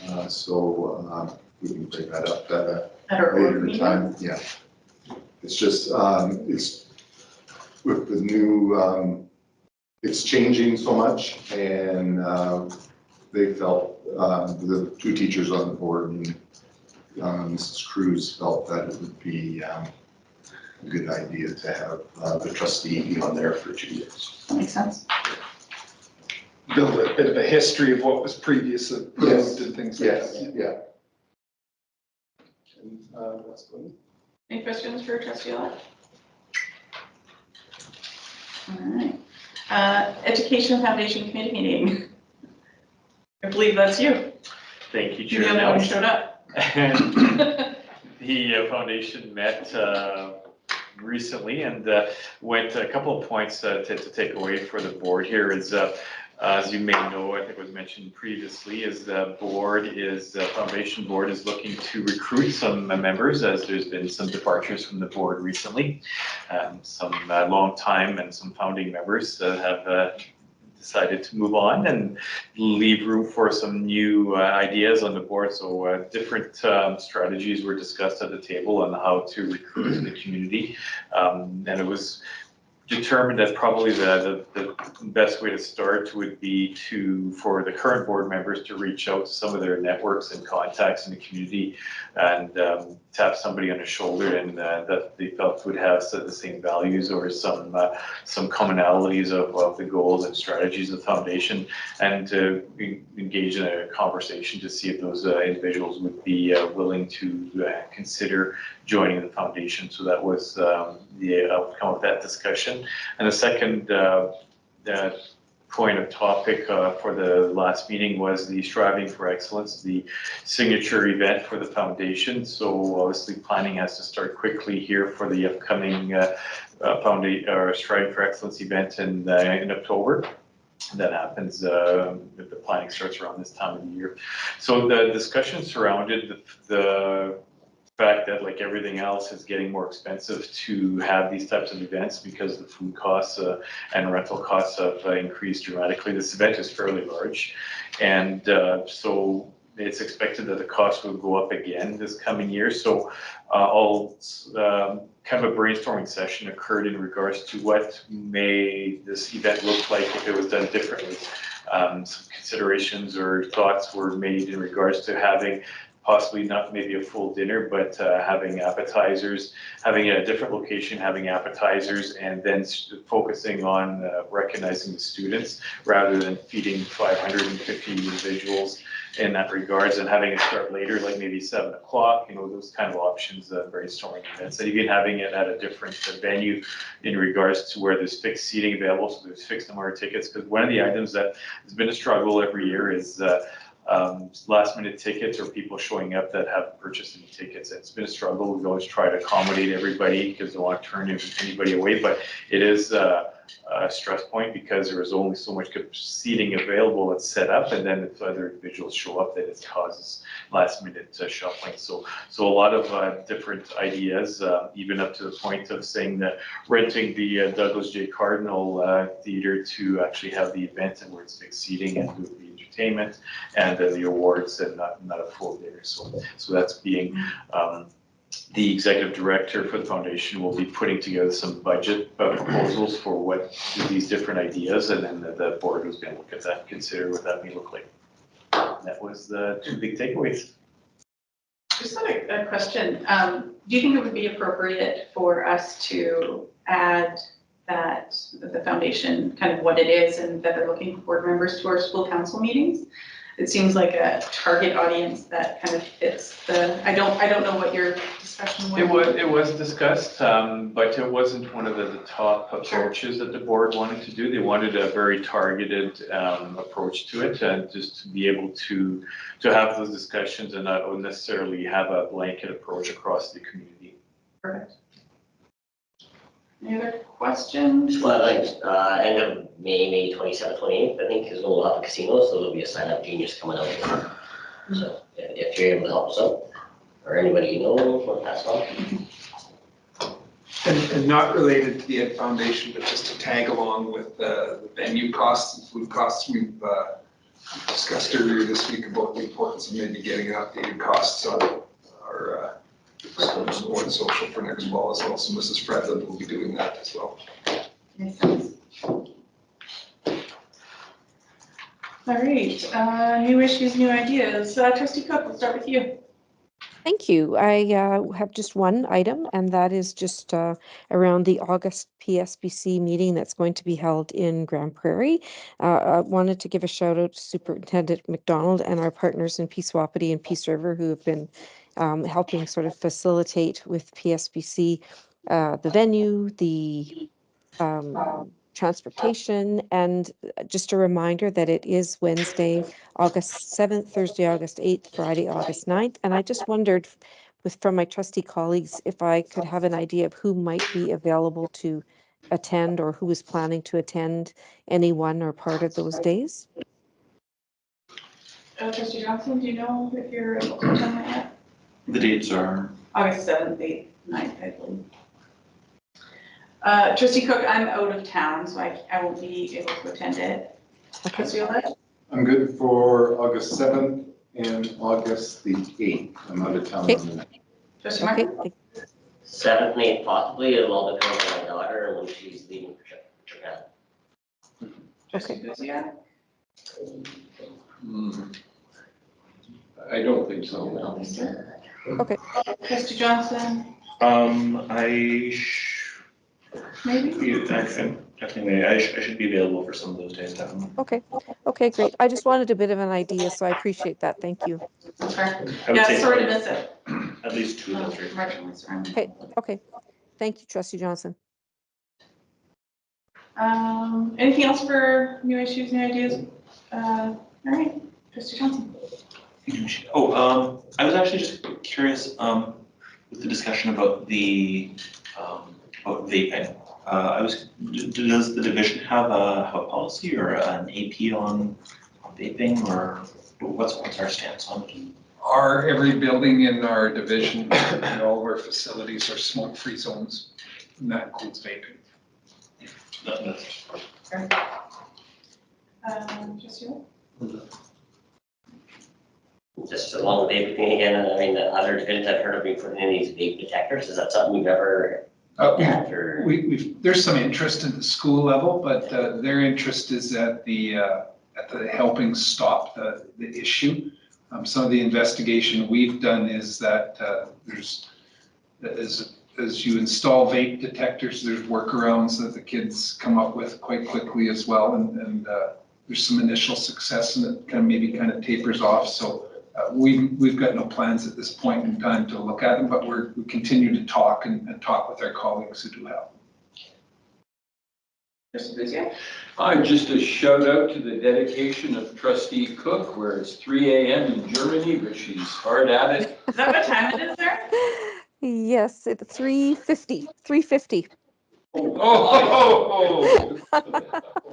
We can break that up at a later time. Yeah. It's just, it's with the new, it's changing so much, and they felt, the 2 teachers on the board and Mrs. Cruz felt that it would be a good idea to have the trustee be on there for 2 years. That makes sense. Build a bit of a history of what was previously approved and things like that. Yeah. And that's good. Any questions for Trustee Olet? All right. Education Foundation Committee meeting. I believe that's you. Thank you, You're Chair. the only one who showed up. And the foundation met recently and went a couple of points to take away for the board here is, as you may know, I think it was mentioned previously, is the foundation board is looking to recruit some members, as there's been some departures from the board recently. Some long time and some founding members have decided to move on and leave room for some new ideas on the board. So different strategies were discussed at the table on how to recruit in the community. And it was determined that probably the best way to start would be for the current board members to reach out to some of their networks and contacts in the community and tap somebody on the shoulder and that they felt would have the same values or some commonalities of the goals and strategies of the foundation, and to engage in a conversation to see if those individuals would be willing to consider joining the foundation. So that was the outcome of that discussion. And the second point of topic for the last meeting was the Striving for Excellence, the signature event for the foundation. So obviously planning has to start quickly here for the upcoming Striving for Excellence event in October. That happens, the planning starts around this time of the year. So the discussion surrounded the fact that, like everything else, it's getting more expensive to have these types of events because the food costs and rental costs have increased dramatically. This event is fairly large, and so it's expected that the cost will go up again this coming year. So kind of a brainstorming session occurred in regards to what may this event look like if it was done differently. Some considerations or thoughts were made in regards to having possibly not maybe a full dinner, but having appetizers, having a different location, having appetizers, and then focusing on recognizing the students rather than feeding 550 individuals in that regards, and having it start later, like maybe 7 o'clock, those kind of options, brainstorming events, and even having it at a different venue in regards to where there's fixed seating available, so there's fixed number of tickets, because one of the items that has been a struggle every year is last minute tickets or people showing up that haven't purchased any tickets. It's been a struggle. We've always tried to accommodate everybody because they don't want to turn anybody away, but it is a stress point because there is only so much seating available that's set up, and then if other individuals show up, then it causes last minute shuffling. So a lot of different ideas, even up to the point of saying that renting the Douglas J. Cardinal Theater to actually have the event and where it's fixed seating and do the entertainment and the awards and not a full dinner. So that's being the executive director for the foundation will be putting together some budget proposals for what these different ideas, and then the board was going to look at that, consider what that may look like. That was the 2 big takeaways. Just a question. Do you think it would be appropriate for us to add that the foundation, kind of what it is, and that they're looking for board members to our school council meetings? It seems like a target audience that kind of fits the, I don't know what your discussion was. It was discussed, but it wasn't one of the top approaches that the board wanted to do. They wanted a very targeted approach to it, and just to be able to have those discussions and not necessarily have a blanket approach across the community. Perfect. Any other questions? Well, like, end of May 27th, 28th, I think, is when we'll have a casino, so there'll be a sign-up genius coming out. So if you're able to help us out, or anybody you know, or pass on. And not related to the Ed Foundation, but just to tag along with the venue costs and food costs, we've discussed earlier this week about the importance of maybe getting updated costs on our board social for next fall as well. So Mrs. Fredland will be doing that as well. Makes sense. All right, new issues, new ideas. Trustee Cook, we'll start with you. Thank you. I have just one item, and that is just around the August PSBC meeting that's going to be held in Grand Prairie. I wanted to give a shout out to Superintendent McDonald and our partners in Peace Wapiti and Peace River who have been helping sort of facilitate with PSBC the venue, the transportation, and just a reminder that it is Wednesday, August 7th, Thursday, August 8th, Friday, August 9th. And I just wondered from my trustee colleagues if I could have an idea of who might be available to attend or who is planning to attend any one or part of those days. Trustee Johnson, do you know if you're able to attend that yet? The dates are? August 7th, 8th, 9th, I believe. Trustee Cook, I'm out of town, so I won't be able to attend it. Okay. Trustee Olet? I'm good for August 7th and August the 8th. I'm out of town on the 9th. Trustee Okay. Martin? 7th and 8th possibly, it'll all depend on my daughter when she's leaving for Japan. Trustee Guzia? I don't think so. Okay. Trustee Johnson? Maybe? I should be available for some of those days, definitely. Okay. Okay, great. I just wanted a bit of an idea, so I appreciate that. Thank you. Okay. I would Yeah, say sorry to miss it. At least 2 of the 3. Marginally surrounded. Okay. Okay. Thank you, Trustee Johnson. Anything else for new issues, new ideas? All right, Trustee Johnson. I was actually just curious with the discussion about the about vaping. Does the division have a policy or an AP on vaping, or what's our stance on it? Every building in our division and all of our facilities are smoke-free zones, and that includes vaping. Trustee Olet? Just along with vaping again, I mean, the other divisions I've heard of being putting in these vape detectors, is that something we've ever had or? There's some interest in the school level, but their interest is at the helping stop the issue. Some of the investigation we've done is that there's, as you install vape detectors, there's workarounds that the kids come up with quite quickly as well, and there's some initial success and it kind of tapers off. So we've got no plans at this point in time to look at them, but we continue to talk and talk with our colleagues who do have them. Just a shout out to the dedication of Trustee Cook, where it's 3 a.m. in Germany, but she's hard at it. Is that what time it is there? Yes, it's 3:50, 3:50. Oh.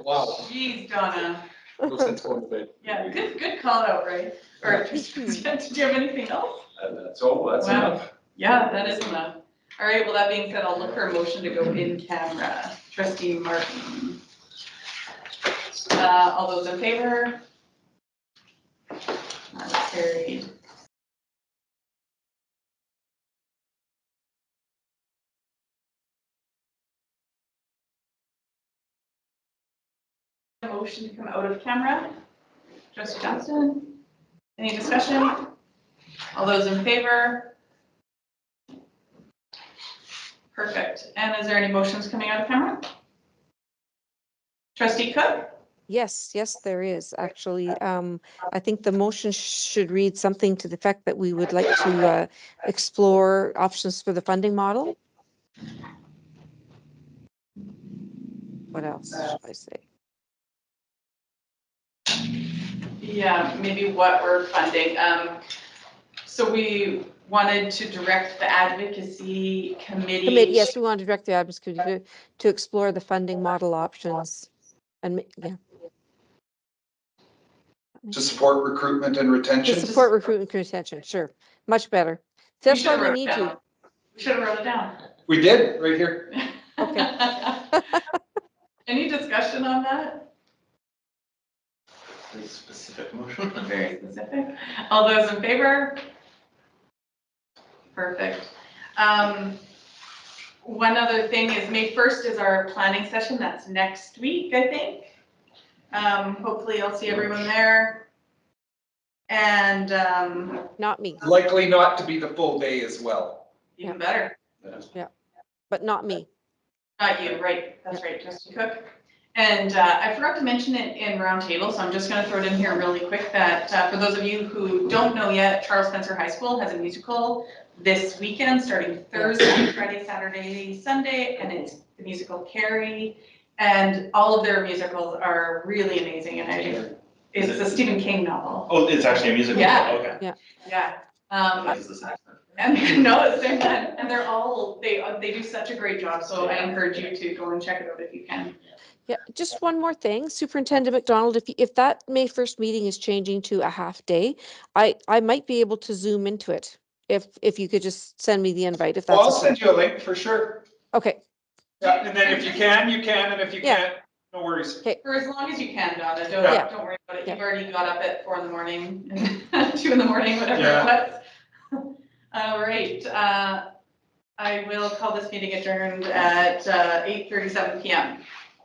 Wow. Jeez, Donna. No sense going to bed. Yeah, good call out, right? Or did you have anything else? That's all, that's Wow. enough. Yeah, that is enough. All right, well, that being said, I'll look for a motion to go in camera. Trustee Martin. All those in favor? That's carried. A motion to come out of camera. Trustee Johnston, any discussion? All those in favor? Perfect. And is there any motions coming out of camera? Trustee Cook? Yes, there is actually. I think the motion should read something to the effect that we would like to explore options for the funding model. What else should I say? Yeah, maybe what we're funding. So we wanted to direct the advocacy committee. Yes, we want to direct the advocacy committee to explore the funding model options and yeah. To support recruitment and To retention. support recruitment and retention, sure, much better. That's why we need you. We should have wrote it down. We did, right here. Okay. Any discussion on that? Very specific motion. Very specific. All those in favor? Perfect. One other thing is May 1st is our planning session. That's next week, I think. Hopefully I'll see everyone there. And Not me, Likely not to be the full day as well. even better. but not me. Not you, right? That's right, Trustee Cook. And I forgot to mention it in roundtable, so I'm just going to throw it in here really quick that for those of you who don't know yet, Charles Spencer High School has a musical this weekend, starting Thursday, Friday, Saturday, Sunday, and it's the musical Carrie. And all of their musicals are really amazing, and it's a Stephen King novel. Oh, it's actually a musical? Yeah. Okay. Yeah. Is this accent? And no, it's their fun, and they're all they do such a great job. So I encourage you to go and check it out if you can. Yeah, just one more thing, Superintendent McDonald, if that May 1st meeting is changing to a half day, I might be able to Zoom into it. If you could just send me the invite, if that's. Well, I'll send you a link for sure. Okay. Yeah, and then if you can, and if you Yeah. can't, no worries. Okay. For as long as you can, Donna. Yeah. Don't worry about it. Yeah. You've already got up at 4 a.m. and 2 a.m, whatever Yeah. it was. All right. I will call this meeting adjourned at 8:37 p.m.